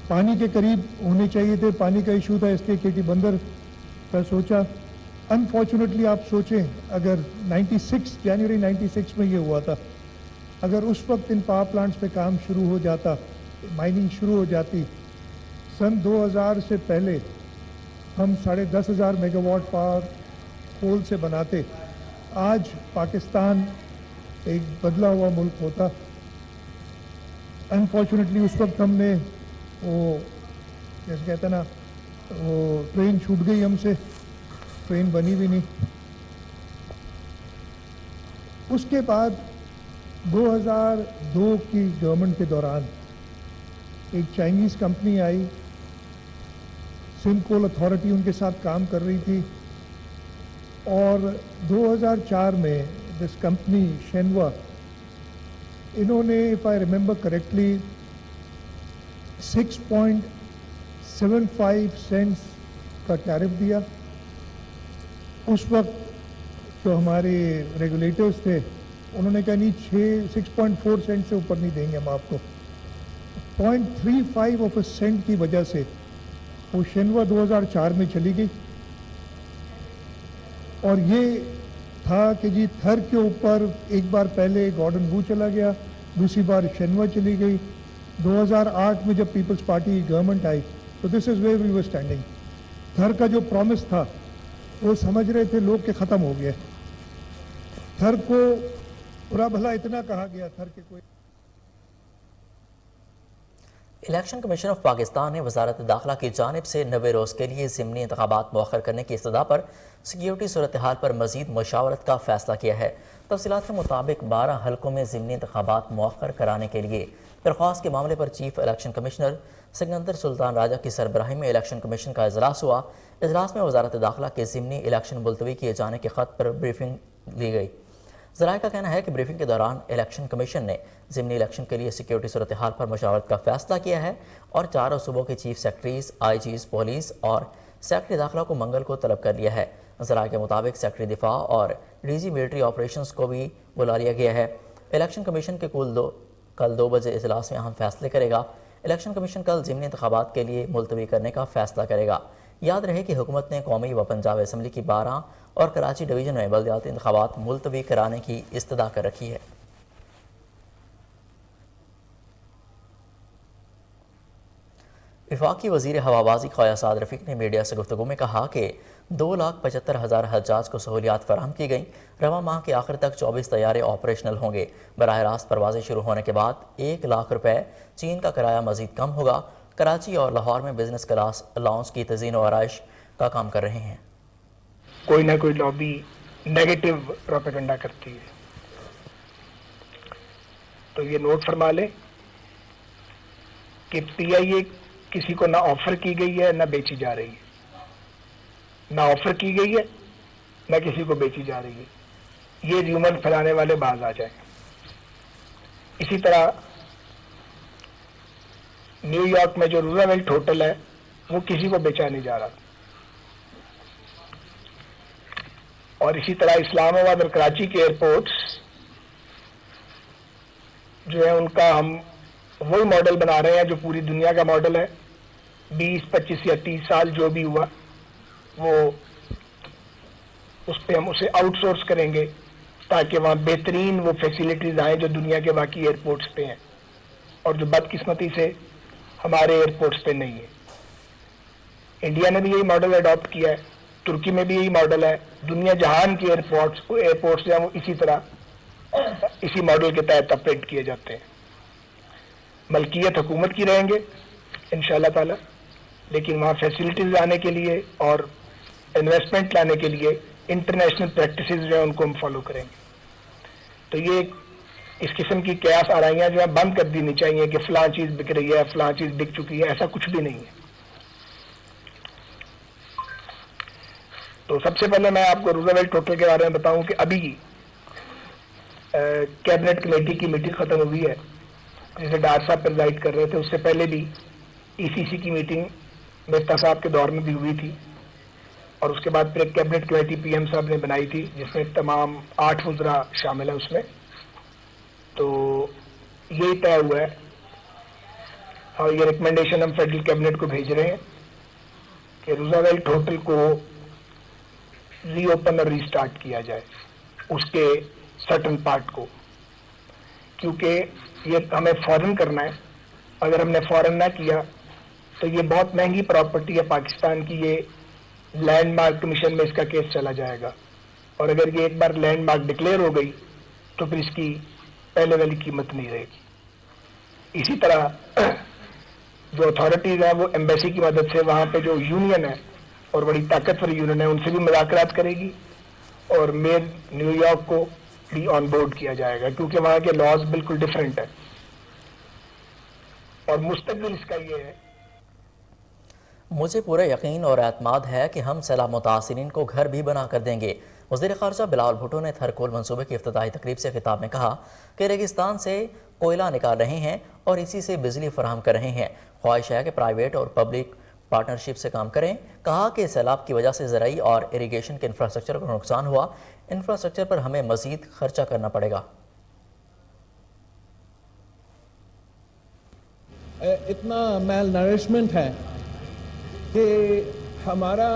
S4: पानी के करीब होने चाहिए थे, पानी का इशू था, इसलिए केटी बंदर का सोचा। अनफॉर्चुनेटली आप सोचें, अगर 96 जनवरी 96 में ये हुआ था, अगर उस वक्त इन पावर प्लांट्स पे काम शुरू हो जाता, माइनिंग शुरू हो जाती, सन 2000 से पहले हम 10,500 मेगावाट पावर कोल से बनाते, आज पाकिस्तान एक बदला हुआ मुल्क होता। अनफॉर्चुनेटली उस वक्त हमने वो जैसे कहते हैं ना, वो ट्रेन छूट गई हमसे, ट्रेन बनी भी नहीं। उसके बाद 2002 की गवर्नमेंट के दौरान एक चाइनीज़ कंपनी आई, सिंध कोल अथॉरिटी उनके साथ काम कर रही थी, और 2004 में दिस कंपनी शेनवा, इन्होंने if I remember correctly 6.75 cents का टैरिफ दिया। उस वक्त जो हमारे रेगुलेटर्स थे उन्होंने कहा नहीं, 6.4 सेंट से ऊपर नहीं देंगे हम आपको। 0.35 ऑफ अ सेंट की वजह से वो शेनवा 2004 में चली गई, और ये था कि जी थर के ऊपर एक बार पहले गॉर्डन वू चला गया, दूसरी बार शेनवा चली गई। 2008 में जब पीपल्स पार्टी गवर्नमेंट आई तो this is where we were standing. Thar का जो प्रॉमिस था वो समझ रहे थे लोग के ख़त्म हो गया। थर को बुरा भला इतना कहा गया, थर के कोई।
S1: इलेक्शन कमीशन ऑफ पाकिस्तान ने वजारत दाखिला की जानिब से 90 रोज़ के लिए ज़िमनी इंतखाबात मौखर करने की इस्तदा पर सिक्योरिटी सूरत हाल पर मजीद मशावरत का फैसला किया है। तफसीलात के मुताबिक 12 हल्कों में ज़िमनी इंतखाबात मौखर कराने के लिए दरख्वास्त के मामले पर chief election commissioner Sikandar Sultan Raja की सरबराही में इलेक्शन कमीशन का इजलास हुआ। इजलास में वजारत दाखिला के ज़िमनी इलेक्शन मुलतवी किए जाने के ख़त पर ब्रीफिंग ली गई। ज़राए का कहना है कि ब्रीफिंग के दौरान इलेक्शन कमीशन ने ज़िमनी इलेक्शन के लिए सिक्योरिटी सूरत हाल पर मशावरत का फैसला किया है और चारों सूबों के चीफ सेक्रेटरीज, IGs, पुलिस और सेक्रेटरी दाखिला को मंगल को तलब कर लिया है। ज़राए के मुताबिक सेक्रेटरी दिफा और DG मिलिट्री ऑपरेशंस को भी बुला लिया गया है। इलेक्शन कमीशन के कल 2 बजे इजलास में अहम फैसले करेगा। इलेक्शन कमीशन कल ज़िमनी इंतखाबात के लिए मुलतवी करने का फैसला करेगा। याद रहे कि हुकूमत ने कौमी व पंजाब असम्बली की 12 और कराची डिवीज़न में बल्दियाती इंतखाबात मुलतवी कराने की इस्तदा कर रखी है। वफाकी वज़ीर हवाबाजी ख्वाजा साद रफ़ीक ने मीडिया से गुफ्तगू में कहा कि 2,75,000 हज्जाज को सहूलियात फराहम की गई। रवा माह के आखिर तक 24 तैयारे ऑपरेशनल होंगे। बराह रास्त परवाज़ें शुरू होने के बाद 1 लाख रुपए चीन का किराया मज़ीद कम होगा। कराची और लाहौर में बिजनेस क्लास अलाउंस की तज़ीन व आराइश का काम कर रहे हैं।
S5: कोई ना कोई लॉबी नेगेटिव प्रोपेगेंडा करती है, तो ये नोट फरमा लें कि PIA किसी को ना ऑफर की गई है ना बेची जा रही है, ना ऑफर की गई है ना किसी को बेची जा रही है। ये र्यूमर फैलाने वाले बाज आ जाएं। इसी तरह न्यूयॉर्क में जो रूजवेल्ट होटल है वो किसी को बेचा नहीं जा रहा, और इसी तरह इस्लामाबाद और कराची के एयरपोर्ट्स जो है उनका हम वही मॉडल बना रहे हैं जो पूरी दुनिया का मॉडल है। 20, 25 या 30 साल जो भी हुआ वो उस पर हम उसे आउटसोर्स करेंगे ताकि वहाँ बेहतरीन वो फैसिलिटीज आए जो दुनिया के बाकी एयरपोर्ट्स पे हैं और जो बदकिस्मती से हमारे एयरपोर्ट्स पे नहीं है। इंडिया ने भी यही मॉडल अडॉप्ट किया है, तुर्की में भी यही मॉडल है। दुनिया जहान के एयरपोर्ट्स जो हैं वो इसी तरह इसी मॉडल के तहत ऑपरेट किए जाते हैं। मलकियत हुकूमत की रहेंगे इंशाअल्लाह ताला, लेकिन वहाँ फैसिलिटीज लाने के लिए और इन्वेस्टमेंट लाने के लिए इंटरनेशनल प्रैक्टिसेस जो है उनको हम फॉलो करेंगे। तो ये इस किस्म की कयास आराइयाँ जो है बंद कर देनी चाहिए कि फलां चीज़ बिक रही है, फलां चीज़ बिक चुकी है, ऐसा कुछ भी नहीं है। تو سب سے پہلے میں آپ کو روزویلٹ ہوٹل کے بارے میں بتاؤں کہ ابھی کیبنٹ کمیٹی کی میٹنگ ختم ہوئی ہے جسے ڈار صاحب پریزائڈ کر رہے تھے. اس سے پہلے بھی ای سی سی کی میٹنگ مفتا صاحب کے دور میں بھی ہوئی تھی, اور اس کے بعد پھر ایک کیبنٹ کمیٹی پی ایم صاحب نے بنائی تھی جس میں تمام 8 وزراء شامل ہیں اس میں. تو یہی طے ہوا ہے اور یہ ریکمنڈیشن ہم فیڈرل کیبنٹ کو بھیج رہے ہیں کہ روزویلٹ ہوٹل کو ری اوپن اور ری سٹارٹ کیا جائے اس کے سرٹن پارٹ کو, کیونکہ یہ ہمیں فوراً کرنا ہے. اگر ہم نے فوراً نہ کیا تو یہ بہت مہنگی پراپرٹی ہے پاکستان کی, یہ لینڈ مارک کمیشن میں اس کا کیس چلا جائے گا, اور اگر یہ ایک بار لینڈ مارک ڈکلیئر ہو گئی تو پھر اس کی پہلے والی قیمت نہیں رہے گی. اسی طرح جو اتھارٹیز ہیں وہ ایمبیسی کی مدد سے وہاں پہ جو یونین ہے اور بڑی طاقتور یونین ہے ان سے بھی مذاکرات کرے گی, اور مین نیو یارک کو بھی آن بورڈ کیا جائے گا کیونکہ وہاں کے لاز بالکل ڈفرینٹ ہیں, اور مستقبل اس کا یہ ہے.
S1: مجھے پورا یقین اور اعتماد ہے کہ ہم سیلاب متاثرین کو گھر بھی بنا کر دیں گے. وزیر خارجہ بلاول بھٹو نے تھرکول منصوبے کی افتتاحی تقریب سے خطاب میں کہا کہ ریگستان سے کوئلہ نکال رہے ہیں اور اسی سے بجلی فراہم کر رہے ہیں. خواہش ہے کہ پرائیویٹ اور پبلک پارٹنرشپ سے کام کریں. کہا کہ سیلاب کی وجہ سے زرعی اور اریگیشن کے انفراسٹرکچر کو نقصان ہوا, انفراسٹرکچر پر ہمیں مزید خرچہ کرنا پڑے گا.
S6: اتنا میل نرشمنٹ ہے کہ ہمارا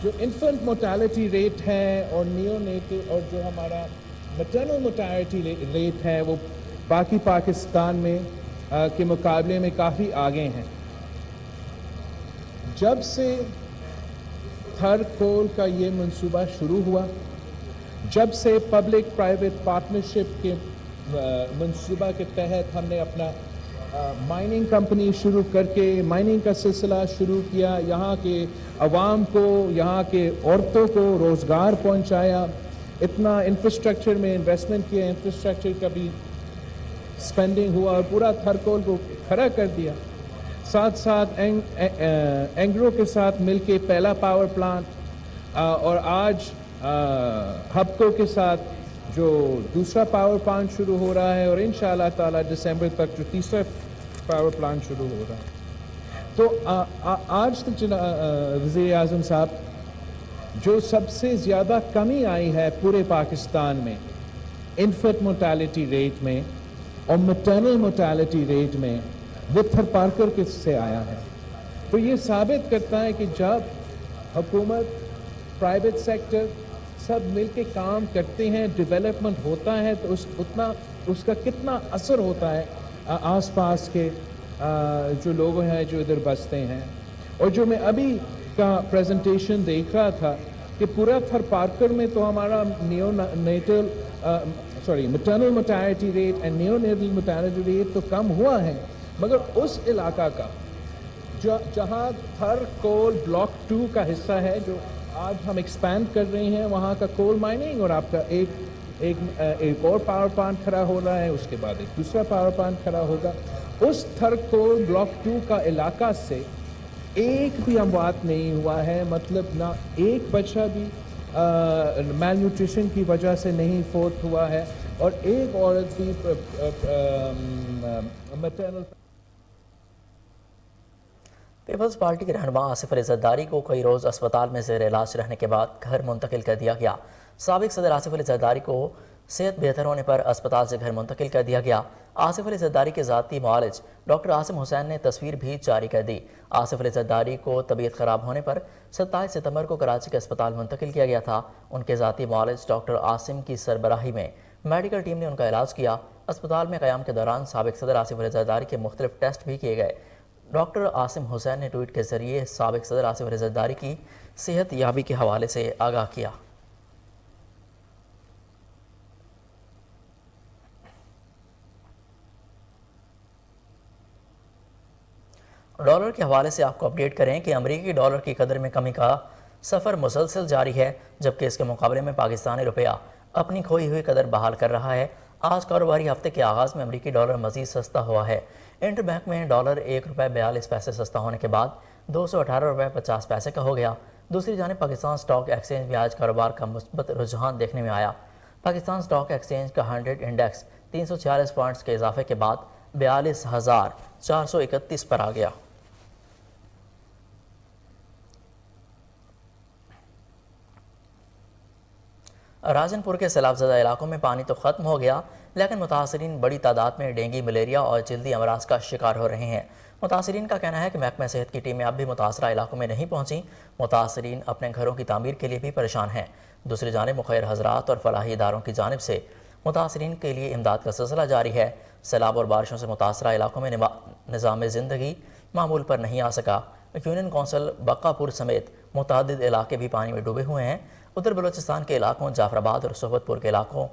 S6: جو انفنٹ موٹیلٹی ریٹ ہے اور نیونیٹل اور جو ہمارا میٹرنل موٹیلٹی ریٹ ہے وہ باقی پاکستان میں کے مقابلے میں کافی آگے ہیں. جب سے تھرکول کا یہ منصوبہ شروع ہوا, جب سے پبلک پرائیویٹ پارٹنرشپ کے منصوبہ کے تحت ہم نے اپنا مائننگ کمپنی شروع کر کے مائننگ کا سلسلہ شروع کیا, یہاں کے عوام کو, یہاں کے عورتوں کو روزگار پہنچایا, اتنا انفراسٹرکچر میں انویسٹمنٹ کیا, انفراسٹرکچر کا بھی اسپینڈنگ ہوا اور پورا تھرکول کو کھڑا کر دیا. ساتھ ساتھ اینگرو کے ساتھ مل کے پہلا پاور پلانٹ اور آج ہپکو کے ساتھ جو دوسرا پاور پلانٹ شروع ہو رہا ہے, اور انشاءاللہ تعالی دسمبر تک جو تیسرا پاور پلانٹ شروع ہو رہا ہے. تو آج تک وزیر اعظم صاحب جو سب سے زیادہ کمی آئی ہے پورے پاکستان میں انفنٹ موٹیلٹی ریٹ میں اور میٹرنل موٹیلٹی ریٹ میں, وہ تھرپارکر کے سے آیا ہے. تو یہ ثابت کرتا ہے کہ جب حکومت, پرائیویٹ سیکٹر سب مل کے کام کرتے ہیں, ڈیولپمنٹ ہوتا ہے تو اس کا کتنا اثر ہوتا ہے آس پاس کے جو لوگ ہیں جو ادھر بستے ہیں. اور جو میں ابھی کا پریزنٹیشن دیکھ رہا تھا کہ پورا تھرپارکر میں تو ہمارا maternal motility rate and neonatal motility rate تو کم ہوا ہے, مگر اس علاقہ کا جہاں تھرکول بلاک 2 کا حصہ ہے جو آج ہم ایکسپینڈ کر رہے ہیں, وہاں کا کول مائننگ اور آپ کا ایک اور پاور پلانٹ کھڑا ہو رہا ہے, اس کے بعد ایک دوسرا پاور پلانٹ کھڑا ہوگا. اس تھرکول بلاک 2 کا علاقہ سے ایک بھی اموات نہیں ہوا ہے, مطلب نہ ایک بچہ بھی میل نیوٹریشن کی وجہ سے نہیں فوت ہوا ہے, اور ایک عورت بھی میٹرنل.
S1: پیپلز پارٹی کے رہنما آصف علی زرداری کو کئی روز اسپتال میں زیر علاج رہنے کے بعد گھر منتقل کر دیا گیا. سابق صدر آصف علی زرداری کو صحت بہتر ہونے پر اسپتال سے گھر منتقل کر دیا گیا. آصف علی زرداری کے ذاتی معالج ڈاکٹر عاصم حسین نے تصویر بھی جاری کر دی. آصف علی زرداری کو طبیعت خراب ہونے پر 27 ستمبر کو کراچی کے اسپتال منتقل کیا گیا تھا. ان کے ذاتی معالج ڈاکٹر عاصم کی سربراہی میں میڈیکل ٹیم نے ان کا علاج کیا. اسپتال میں قیام کے دوران سابق صدر آصف علی زرداری کے مختلف ٹیسٹ بھی کیے گئے. ڈاکٹر عاصم حسین نے ٹویٹ کے ذریعے سابق صدر آصف علی زرداری کی صحت یابی کے حوالے سے آگاہ کیا. ڈالر کے حوالے سے آپ کو اپڈیٹ کریں کہ امریکی ڈالر کی قدر میں کمی کا سفر مسلسل جاری ہے, جبکہ اس کے مقابلے میں پاکستانی روپیہ اپنی کھوئی ہوئی قدر بحال کر رہا ہے. آج کاروباری ہفتے کے آغاز میں امریکی ڈالر مزید سستا ہوا ہے. انٹر بینک میں ڈالر 1 روپے 42 پیسے سستا ہونے کے بعد 218 روپے 50 پیسے کا ہو گیا. دوسری جانب پاکستان سٹاک ایکسچینج میں آج کاروبار کا مثبت رجحان دیکھنے میں آیا۔ پاکستان سٹاک ایکسچینج کا 100 انڈیکس 346 پوائنٹس کے اضافے کے بعد 42,431 پر آ گیا۔ راجن پور کے سیلاب زدہ علاقوں میں پانی تو ختم ہو گیا، لیکن متاثرین بڑی تعداد میں ڈینگی، ملیریا اور جلدی امراض کا شکار ہو رہے ہیں۔ متاثرین کا کہنا ہے کہ محکمہ صحت کی ٹیمیں اب بھی متاثرہ علاقوں میں نہیں پہنچیں۔ متاثرین اپنے گھروں کی تعمیر کے لیے بھی پریشان ہیں۔ دوسری جانب مخیر حضرات اور فلاحی اداروں کی جانب سے متاثرین کے لیے امداد کا سلسلہ جاری ہے۔ سیلاب اور بارشوں سے متاثرہ علاقوں میں نظام زندگی معمول پر نہیں آ سکا۔ یونین کونسل بقا پور سمیت متعدد علاقے بھی پانی میں ڈوبے ہوئے ہیں۔ ادھر بلوچستان کے علاقوں جعفر آباد اور صحبت پور کے علاقوں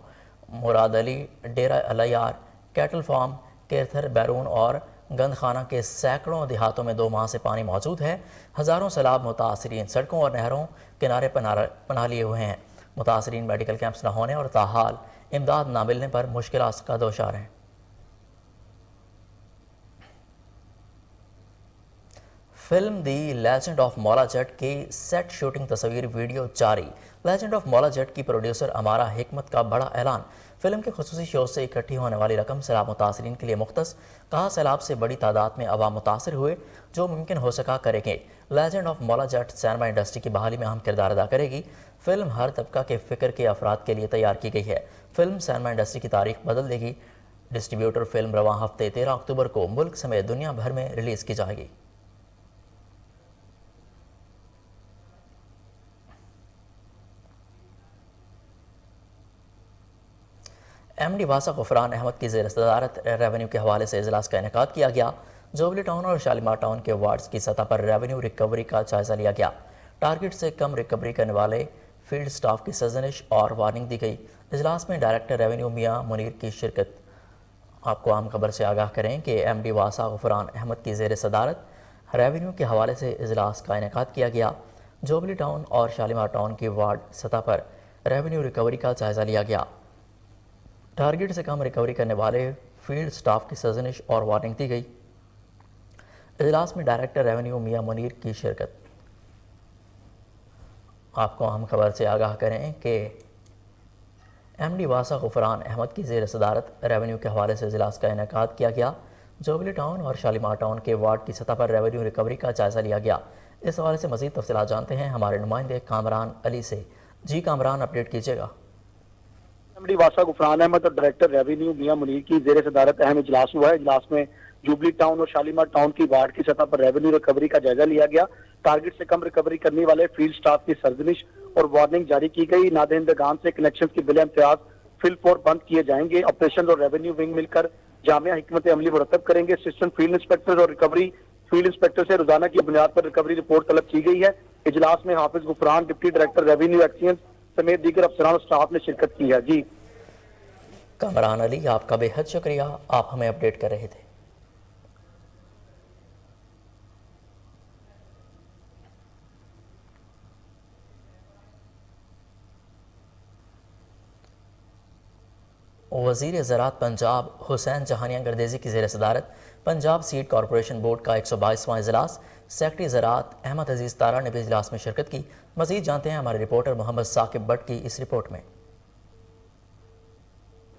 S1: مراد علی، ڈیرہ الیار، کیٹل فارم، کیرتھر، بیرون اور گند خانہ کے سینکڑوں دیہاتوں میں 2 ماہ سے پانی موجود ہے۔ ہزاروں سیلاب متاثرین سڑکوں اور نہروں کنارے پناہ لیے ہوئے ہیں۔ متاثرین میڈیکل کیمپس نہ ہونے اور تاحال امداد نہ ملنے پر مشکلات کا دوچار ہیں۔ فلم دی لیجنڈ آف مولا جٹ کی سیٹ شوٹنگ تصویر ویڈیو جاری۔ لیجنڈ آف مولا جٹ کی پروڈیوسر امارہ حکمت کا بڑا اعلان۔ فلم کے خصوصی شو سے اکٹھی ہونے والی رقم سیلاب متاثرین کے لیے مختص۔ کہا سیلاب سے بڑی تعداد میں عوام متاثر ہوئے، جو ممکن ہو سکا کریں گے۔ لیجنڈ آف مولا جٹ سینما انڈسٹری کی بحالی میں اہم کردار ادا کرے گی۔ فلم ہر طبقہ کے فکر کے افراد کے لیے تیار کی گئی ہے۔ فلم سینما انڈسٹری کی تاریخ بدل دے گی۔ ڈسٹریبیوٹر فلم رواں ہفتے 13 اکتوبر کو ملک سمیت دنیا بھر میں ریلیز کی جائے گی۔ ایم ڈی واسا غفران احمد کی زیر صدارت ریونیو کے حوالے سے اجلاس کا انعقاد کیا گیا۔ جوبلی ٹاؤن اور شالیمار ٹاؤن کے وارڈز کی سطح پر ریونیو ریکوری کا جائزہ لیا گیا۔ ٹارگٹ سے کم ریکوری کرنے والے فیلڈ سٹاف کی سرزنش اور وارننگ دی گئی۔ اجلاس میں ڈائریکٹر ریونیو میاں منیر کی شرکت۔ آپ کو عام خبر سے آگاہ کریں کہ ایم ڈی واسا غفران احمد کی زیر صدارت ریونیو کے حوالے سے اجلاس کا انعقاد کیا گیا۔ جوبلی ٹاؤن اور شالیمار ٹاؤن کی وارڈ سطح پر ریونیو ریکوری کا جائزہ لیا گیا۔ ٹارگٹ سے کم ریکوری کرنے والے فیلڈ سٹاف کی سرزنش اور وارننگ دی گئی۔ اجلاس میں ڈائریکٹر ریونیو میاں منیر کی شرکت۔ آپ کو اہم خبر سے آگاہ کریں کہ ایم ڈی واسا غفران احمد کی زیر صدارت ریونیو کے حوالے سے اجلاس کا انعقاد کیا گیا۔ جوبلی ٹاؤن اور شالیمار ٹاؤن کے وارڈ کی سطح پر ریونیو ریکوری کا جائزہ لیا گیا۔ اس حوالے سے مزید تفصیلات جانتے ہیں ہمارے نمائندے کامران علی سے۔ جی کامران، اپڈیٹ کیجیے گا۔
S7: ایم ڈی واسا غفران احمد اور ڈائریکٹر ریونیو میاں منیر کی زیر صدارت اہم اجلاس ہوا ہے۔ اجلاس میں جوبلی ٹاؤن اور شالیمار ٹاؤن کی وارڈ کی سطح پر ریونیو ریکوری کا جائزہ لیا گیا۔ ٹارگٹ سے کم ریکوری کرنے والے فیلڈ سٹاف کی سرزنش اور وارننگ جاری کی گئی۔ نادہندگان سے کنیکشن کی بلا امتیاز فل فور بند کیے جائیں گے۔ آپریشن اور ریونیو ونگ مل کر جامع حکمت عملی مرتب کریں گے۔ اسسٹنٹ فیلڈ انسپیکٹر اور ریکوری فیلڈ انسپیکٹر سے روزانہ کی بنیاد پر ریکوری رپورٹ طلب کی گئی ہے۔ اجلاس میں حافظ Ghufran, deputy director revenue exchange سمیت دیگر افسران اور سٹاف نے شرکت کی ہے۔ جی
S1: کامران علی، آپ کا بے حد شکریہ، آپ ہمیں اپڈیٹ کر رہے تھے۔ وزیر زراعت پنجاب حسین جہانیہ گردیزی کی زیر صدارت پنجاب سیڈ کارپوریشن بورڈ کا 122واں اجلاس۔ سیکرٹری زراعت احمد عزیز تارا نے بھی اجلاس میں شرکت کی۔ مزید جانتے ہیں ہمارے رپورٹر محمد ثاقب بٹ کی اس رپورٹ میں۔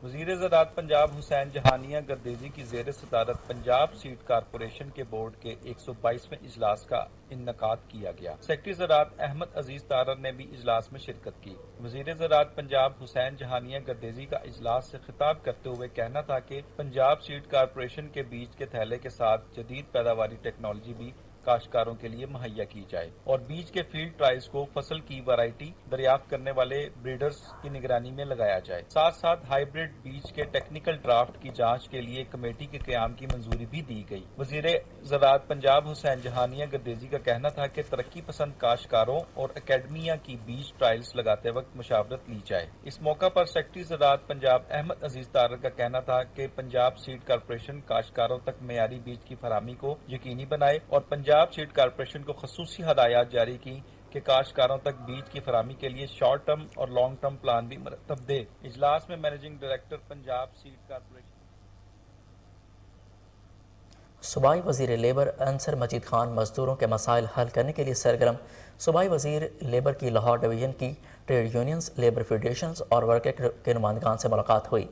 S8: وزیر زراعت پنجاب حسین جہانیہ گردیزی کی زیر صدارت پنجاب سیڈ کارپوریشن کے بورڈ کے 122ویں اجلاس کا انعقاد کیا گیا۔ سیکرٹری زراعت احمد عزیز تارر نے بھی اجلاس میں شرکت کی۔ وزیر زراعت پنجاب حسین جہانیہ گردیزی کا اجلاس سے خطاب کرتے ہوئے کہنا تھا کہ پنجاب سیڈ کارپوریشن کے بیج کے تھیلے کے ساتھ جدید پیداواری ٹیکنالوجی بھی کاشتکاروں کے لیے مہیا کی جائے اور بیج کے فیلڈ ٹرائلز کو فصل کی ویرائٹی دریافت کرنے والے بریڈرز کی نگرانی میں لگایا جائے۔ ساتھ ساتھ ہائیبرڈ بیج کے ٹیکنیکل ڈرافٹ کی جانچ کے لیے کمیٹی کے قیام کی منظوری بھی دی گئی۔ وزیر زراعت پنجاب حسین جہانیہ گردیزی کا کہنا تھا کہ ترقی پسند کاشتکاروں اور اکیڈمیا کی بیج ٹرائلز لگاتے وقت مشاورت لی جائے۔ اس موقع پر سیکرٹری زراعت پنجاب احمد عزیز تارر کا کہنا تھا کہ پنجاب سیڈ کارپوریشن کاشتکاروں تک معیاری بیج کی فراہمی کو یقینی بنائے اور پنجاب سیڈ کارپوریشن کو خصوصی ہدایات جاری کی کہ کاشتکاروں تک بیج کی فراہمی کے لیے شارٹ ٹرم اور لانگ ٹرم پلان بھی مرتب دے۔ اجلاس میں managing director Punjab seed corporation
S1: صوبائی وزیر لیبر انصر مجید خان مزدوروں کے مسائل حل کرنے کے لیے سرگرم۔ صوبائی وزیر لیبر کی لاہور ڈویژن کی ٹریڈ یونینز، لیبر فیڈریشنز اور ورکر کے نمائندگان سے ملاقات ہوئی۔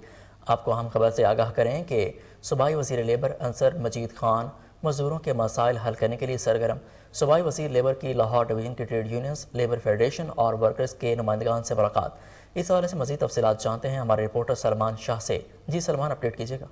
S1: آپ کو اہم خبر سے آگاہ کریں کہ صوبائی وزیر لیبر انصر مجید خان مزدوروں کے مسائل حل کرنے کے لیے سرگرم۔ صوبائی وزیر لیبر کی لاہور ڈویژن کی ٹریڈ یونینز، لیبر فیڈریشن اور ورکرز کے نمائندگان سے ملاقات۔ اس حوالے سے مزید تفصیلات جانتے ہیں ہمارے رپورٹر سلمان شاہ سے۔ جی سلمان، اپڈیٹ کیجیے گا۔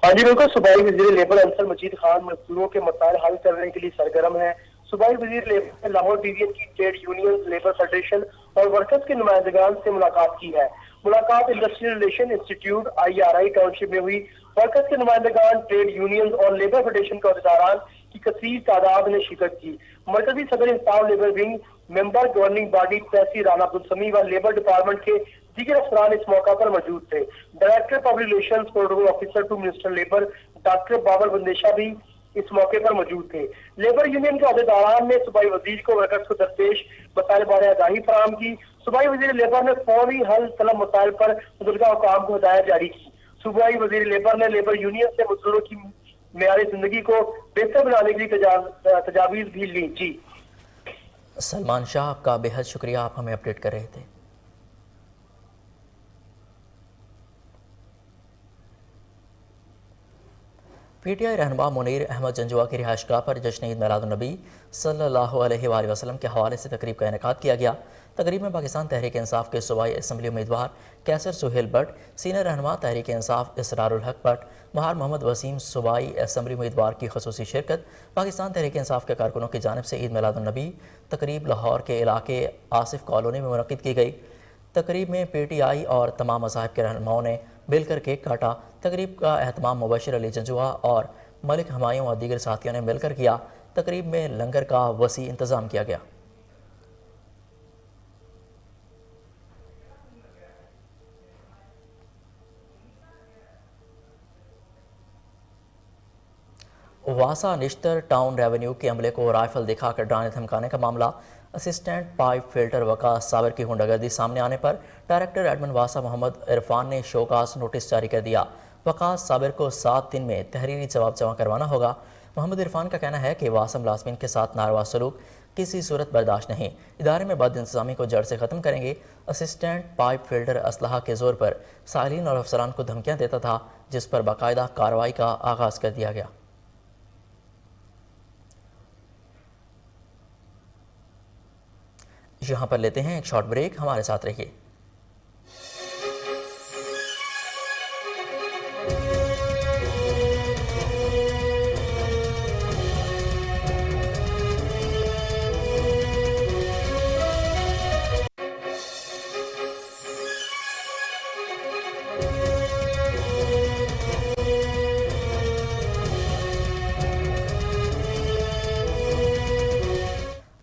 S9: ہاں جی بالکل، صوبائی وزیر لیبر انصر مجید خان مزدوروں کے مسائل حل کرنے کے لیے سرگرم ہے۔ صوبائی وزیر لیبر نے لاہور ڈویژن کی ٹریڈ یونینز، لیبر فیڈریشن اور ورکرز کے نمائندگان سے ملاقات کی ہے۔ ملاقات industrial relation institute IRI township میں ہوئی۔ ورکرز کے نمائندگان، ٹریڈ یونینز اور لیبر فیڈریشن کے عہدیداران کی کثیر تعداد نے شرکت کی۔ مرکزی صدر انصاف لیبر ونگ، ممبر گورننگ باڈی تحصیل رانا عبدالسمیع و لیبر ڈپارٹمنٹ کے دیگر افسران اس موقع پر موجود تھے۔ Director public relations protocol officer to minister labour doctor Babar Bandesha بھی اس موقع پر موجود تھے۔ لیبر یونین کے عہدیداران نے صوبائی وزیر کو ورکرز کو درپیش مسائل بارے آگاہی فراہم کی۔ صوبائی وزیر لیبر نے فوری حل طلب مسائل پر متعلقہ حکام کو ہدایت جاری کی۔ صوبائی وزیر لیبر نے لیبر یونین سے مزدوروں کی معیار زندگی کو بہتر بنانے کے لیے تجاویز بھی لی۔ جی
S1: سلمان شاہ، آپ کا بے حد شکریہ، آپ ہمیں اپڈیٹ کر رہے تھے۔ PTI رہنما منیر احمد جنجوہ کی رہائش گاہ پر جشن عید میلاد النبی صلی اللہ علیہ وآلہ وسلم کے حوالے سے تقریب کا انعقاد کیا گیا۔ تقریب میں پاکستان تحریک انصاف کے صوبائی اسمبلی امیدوار کیسر سہیل بٹ، سینئر رہنما تحریک انصاف اسرار الحق بٹ، مہار محمد وسیم صوبائی اسمبلی امیدوار کی خصوصی شرکت۔ پاکستان تحریک انصاف کے کارکنوں کی جانب سے عید میلاد النبی تقریب لاہور کے علاقے آصف کالونی میں منعقد کی گئی۔ تقریب میں PTI اور تمام مذاہب کے رہنماؤں نے مل کر کیک کاٹا۔ تقریب کا اہتمام مبشر علی جنجوہ اور ملک ہمایوں اور دیگر ساتھیوں نے مل کر کیا۔ تقریب میں لنگر کا وسیع انتظام کیا گیا۔ واسا نشتر ٹاؤن ریونیو کے عملے کو رائفل دکھا کر ڈرانے دھمکانے کا معاملہ، اسسٹنٹ پائپ فلٹر وقاص صابر کی ہنڈا گردی سامنے آنے پر ڈائریکٹر ایڈمن واسا محمد عرفان نے شوکاز نوٹس جاری کر دیا۔ وقاص صابر کو 7 دن میں تحریری جواب جمع کروانا ہوگا۔ محمد عرفان کا کہنا ہے کہ واسا ملازمین کے ساتھ ناروا سلوک کسی صورت برداشت نہیں، ادارے میں بد انتظامی کو جڑ سے ختم کریں گے۔ اسسٹنٹ پائپ فلٹر اسلحہ کے زور پر سائلین اور افسران کو دھمکیاں دیتا تھا، جس پر باقاعدہ کارروائی کا آغاز کر دیا گیا۔ یہاں پر لیتے ہیں ایک شارٹ بریک، ہمارے ساتھ رہیے۔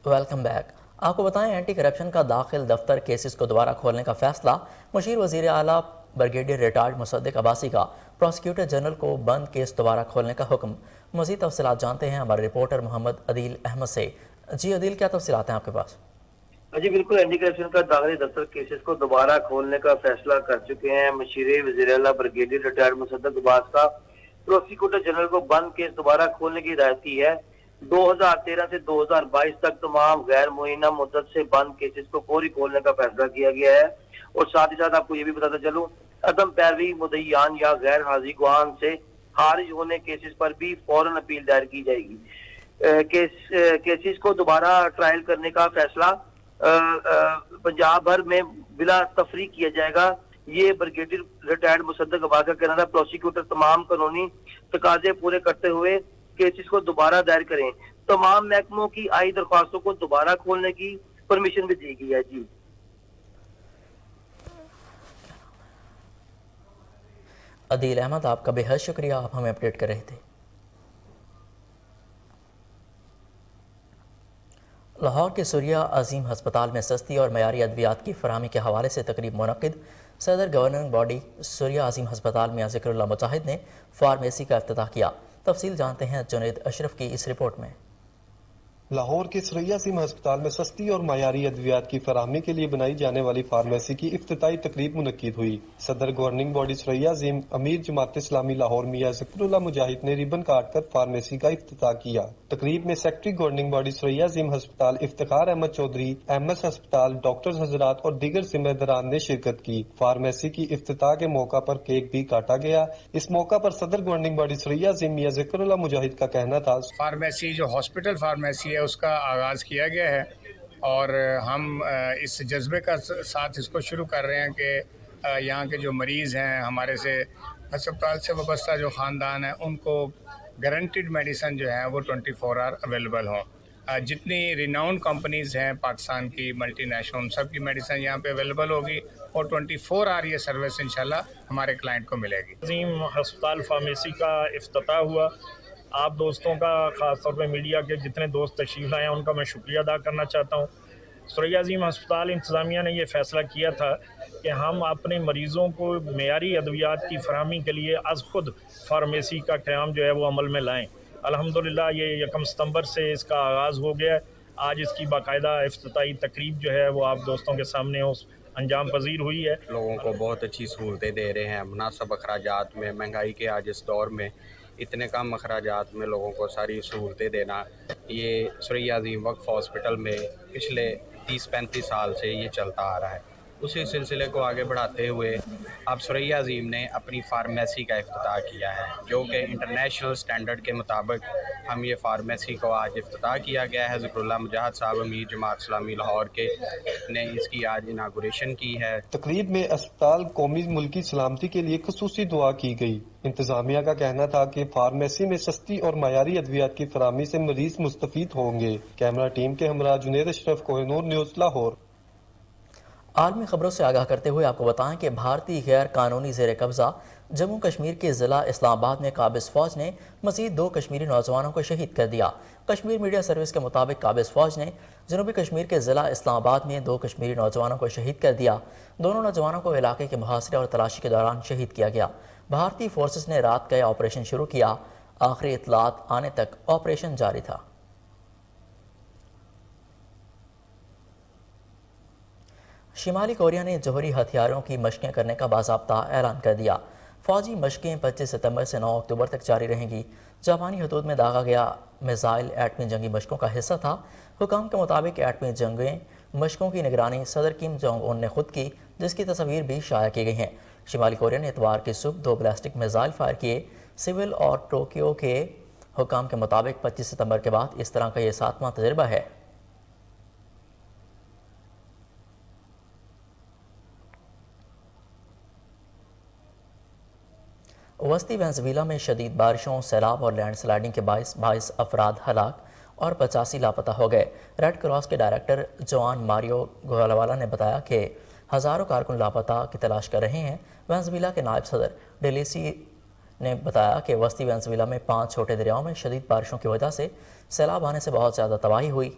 S1: Welcome back. آپ کو بتائیں، اینٹی کرپشن کا داخل دفتر کیسز کو دوبارہ کھولنے کا فیصلہ، مشیر وزیر اعلیٰ بریگیڈیئر ریٹائرڈ مصدق عباسی کا پروسیکیوٹر جنرل کو بند کیس دوبارہ کھولنے کا حکم۔ مزید تفصیلات جانتے ہیں ہمارے رپورٹر محمد عدیل احمد سے۔ جی عدیل، کیا تفصیلات ہیں آپ کے پاس؟
S10: جی بالکل، اینٹی کرپشن کا داخلی دفتر کیسز کو دوبارہ کھولنے کا فیصلہ کر چکے ہیں۔ مشیر وزیر اعلیٰ بریگیڈیئر ریٹائرڈ مصدق عباس کا پروسیکیوٹر جنرل کو بند کیس دوبارہ کھولنے کی ہدایت کی ہے۔ 2013 سے 2022 تک تمام غیر معینہ مدت سے بند کیسز کو فوری کھولنے کا فیصلہ کیا گیا ہے، اور ساتھ ہی ساتھ آپ کو یہ بھی بتاتا چلوں، عدم پیروی مدعیان یا غیر حاضری گواہان سے خارج ہونے کیسز پر بھی فوراً اپیل دائر کی جائے گی۔ کیسز کو دوبارہ ٹرائل کرنے کا فیصلہ پنجاب بھر میں بلا تفریق کیا جائے گا۔ یہ بریگیڈیئر ریٹائرڈ مصدق عباس کا کہنا تھا۔ پروسیکیوٹر تمام قانونی تقاضے پورے کرتے ہوئے کیسز کو دوبارہ دائر کریں۔ تمام محکموں کی آئی درخواستوں کو دوبارہ کھولنے کی پرمیشن بھی دی گئی ہے۔ جی
S1: عدیل احمد، آپ کا بے حد شکریہ، آپ ہمیں اپڈیٹ کر رہے تھے۔ لاہور کے سوریہ عظیم ہسپتال میں سستی اور معیاری ادویات کی فراہمی کے حوالے سے تقریب منعقد۔ صدر گورننگ باڈی سوریہ عظیم ہسپتال میں ذکر اللہ مجاہد نے فارمیسی کا افتتاح کیا۔ تفصیل جانتے ہیں جنید اشرف کی اس رپورٹ میں۔
S11: لاہور کے سریا سیم ہسپتال میں سستی اور معیاری ادویات کی فراہمی کے لیے بنائی جانے والی فارمیسی کی افتتاحی تقریب منعقد ہوئی۔ صدر گورننگ باڈی سریا سیم امیر جماعت اسلامی لاہور میاں ذکر اللہ مجاہد نے ربن کاٹ کر فارمیسی کا افتتاح کیا۔ تقریب میں سیکرٹری گورننگ باڈی سریا سیم ہسپتال افتخار احمد چودھری، ایم ایس ہسپتال، ڈاکٹرز حضرات اور دیگر ذمہ داران نے شرکت کی۔ فارمیسی کی افتتاح کے موقع پر کیک بھی کاٹا گیا۔ اس موقع پر صدر گورننگ باڈی سریا سیم میاں ذکر اللہ مجاہد کا کہنا تھا،
S12: فارمیسی جو ہاسپٹل فارمیسی ہے اس کا آغاز کیا گیا ہے اور ہم اس جذبے کا ساتھ اس کو شروع کر رہے ہیں کہ یہاں کے جو مریض ہیں، ہمارے سے ہسپتال سے وابستہ جو خاندان ہیں، ان کو گارنٹیڈ میڈیسن جو ہیں وہ 24 آور اویلیبل ہوں۔ جتنی ریناؤنڈ کمپنیز ہیں پاکستان کی ملٹی نیشنل، سب کی میڈیسن یہاں پہ اویلیبل ہوگی اور 24 آور یہ سروس انشاءاللہ ہمارے کلائنٹ کو ملے گی۔
S13: عظیم ہسپتال فارمیسی کا افتتاح ہوا۔ آپ دوستوں کا، خاص طور پہ میڈیا کے جتنے دوست تشریف لائے ہیں، ان کا میں شکریہ ادا کرنا چاہتا ہوں۔ سریا عظیم ہسپتال انتظامیہ نے یہ فیصلہ کیا تھا کہ ہم اپنے مریضوں کو معیاری ادویات کی فراہمی کے لیے از خود فارمیسی کا قیام جو ہے وہ عمل میں لائیں۔ الحمدللہ یہ 1 ستمبر سے اس کا آغاز ہو گیا ہے۔ آج اس کی باقاعدہ افتتاحی تقریب جو ہے وہ آپ دوستوں کے سامنے انجام پذیر ہوئی ہے۔
S14: لوگوں کو بہت اچھی سہولتیں دے رہے ہیں، مناسب اخراجات میں، مہنگائی کے آج اس دور میں اتنے کم اخراجات میں لوگوں کو ساری سہولتیں دینا، یہ سریا عظیم وقف ہاسپٹل میں پچھلے 30-35 سال سے یہ چلتا آ رہا ہے۔ اسی سلسلے کو آگے بڑھاتے ہوئے اب سریا عظیم نے اپنی فارمیسی کا افتتاح کیا ہے، جو کہ انٹرنیشنل سٹینڈرڈ کے مطابق ہم یہ فارمیسی کو آج افتتاح کیا گیا ہے۔ ذکر اللہ مجاہد صاحب امیر جماعت اسلامی لاہور کے نے اس کی آج اناگوریشن کی ہے۔
S11: تقریب میں اسپتال قومی ملکی سلامتی کے لیے خصوصی دعا کی گئی۔ انتظامیہ کا کہنا تھا کہ فارمیسی میں سستی اور معیاری ادویات کی فراہمی سے مریض مستفید ہوں گے۔ کیمرہ ٹیم کے ہمراہ جنید اشرف، کوہ نور نیوز، لاہور۔
S1: عالمی خبروں سے آگاہ کرتے ہوئے آپ کو بتائیں کہ بھارتی غیر قانونی زیر قبضہ جموں کشمیر کے ضلع اسلام آباد میں قابض فوج نے مزید 2 کشمیری نوجوانوں کو شہید کر دیا۔ کشمیر میڈیا سروس کے مطابق قابض فوج نے جنوبی کشمیر کے ضلع اسلام آباد میں 2 کشمیری نوجوانوں کو شہید کر دیا۔ دونوں نوجوانوں کو علاقے کے محاصرے اور تلاشی کے دوران شہید کیا گیا۔ بھارتی فورسز نے رات کا یہ آپریشن شروع کیا۔ آخری اطلاعات آنے تک آپریشن جاری تھا۔ شمالی کوریا نے جوہری ہتھیاروں کی مشقیں کرنے کا باضابطہ اعلان کر دیا۔ فوجی مشقیں 25 ستمبر سے 9 اکتوبر تک جاری رہیں گی۔ جاپانی حدود میں داغا گیا میزائل ایٹمی جنگی مشقوں کا حصہ تھا۔ حکام کے مطابق ایٹمی جنگی مشقوں کی نگرانی صدر کم جونگ ان نے خود کی، جس کی تصاویر بھی شائع کی گئی ہیں۔ شمالی کوریا نے اتوار کی صبح 2 بیلسٹک میزائل فائر کیے۔ سول اور ٹوکیو کے حکام کے مطابق 25 ستمبر کے بعد اس طرح کا یہ 7واں تجربہ ہے۔ وسطی وینزویلا میں شدید بارشوں، سیلاب اور لینڈ سلائڈنگ کے باعث افراد ہلاک اور 85 لاپتہ ہو گئے۔ ریڈ کراس کے ڈائریکٹر جوان ماریو گوالوالا نے بتایا کہ ہزاروں کارکن لاپتہ کی تلاش کر رہے ہیں۔ وینزویلا کے نائب صدر ڈیلیسی نے بتایا کہ وسطی وینزویلا میں 5 چھوٹے دریاؤں میں شدید بارشوں کی وجہ سے سیلاب آنے سے بہت زیادہ تباہی ہوئی۔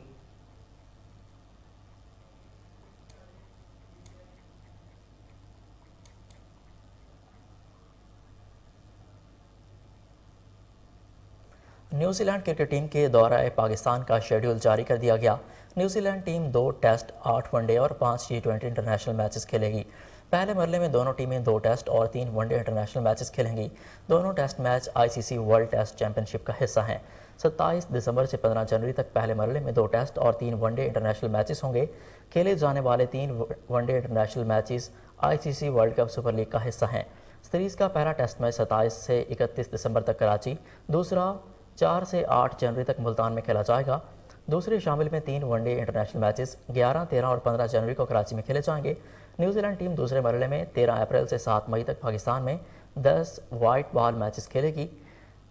S1: نیوزی لینڈ کرکٹ ٹیم کے دورہ پاکستان کا شیڈول جاری کر دیا گیا۔ New Zealand team 2 test, 8 one day اور 5 T20 انٹرنیشنل میچز کھیلے گی۔ پہلے مرحلے میں دونوں ٹیمیں 2 ٹیسٹ اور 3 ون ڈے انٹرنیشنل میچز کھیلیں گی۔ دونوں test match ICC world test championship کا حصہ ہیں۔ 27 دسمبر سے 15 جنوری تک پہلے مرحلے میں 2 ٹیسٹ اور 3 ون ڈے انٹرنیشنل میچز ہوں گے۔ کھیلے جانے والے 3 one day international matches ICC world cup super league کا حصہ ہیں۔ سیریز کا پہلا ٹیسٹ میچ 27 سے 31 دسمبر تک کراچی، دوسرا 4 سے 8 جنوری تک ملتان میں کھیلا جائے گا۔ دوسرے شامل میں 3 ون ڈے انٹرنیشنل میچز 11، 13 اور 15 جنوری کو کراچی میں کھیلے جائیں گے۔ نیوزی لینڈ ٹیم دوسرے مرحلے میں 13 اپریل سے 7 مئی تک پاکستان میں 10 وائٹ بال میچز کھیلے گی۔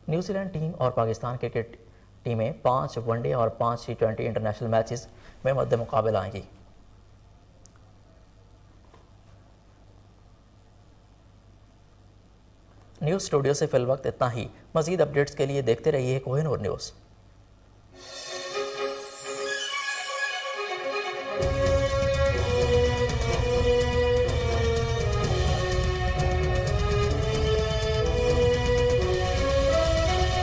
S1: نیوزی لینڈ ٹیم اور پاکستان کرکٹ ٹیمیں 5 ون ڈے اور 5 T20 انٹرنیشنل میچز میں مد مقابل آئیں گی۔ نیوز اسٹوڈیو سے فی الوقت اتنا ہی۔ مزید اپڈیٹس کے لیے دیکھتے رہیے کوہ نور نیوز۔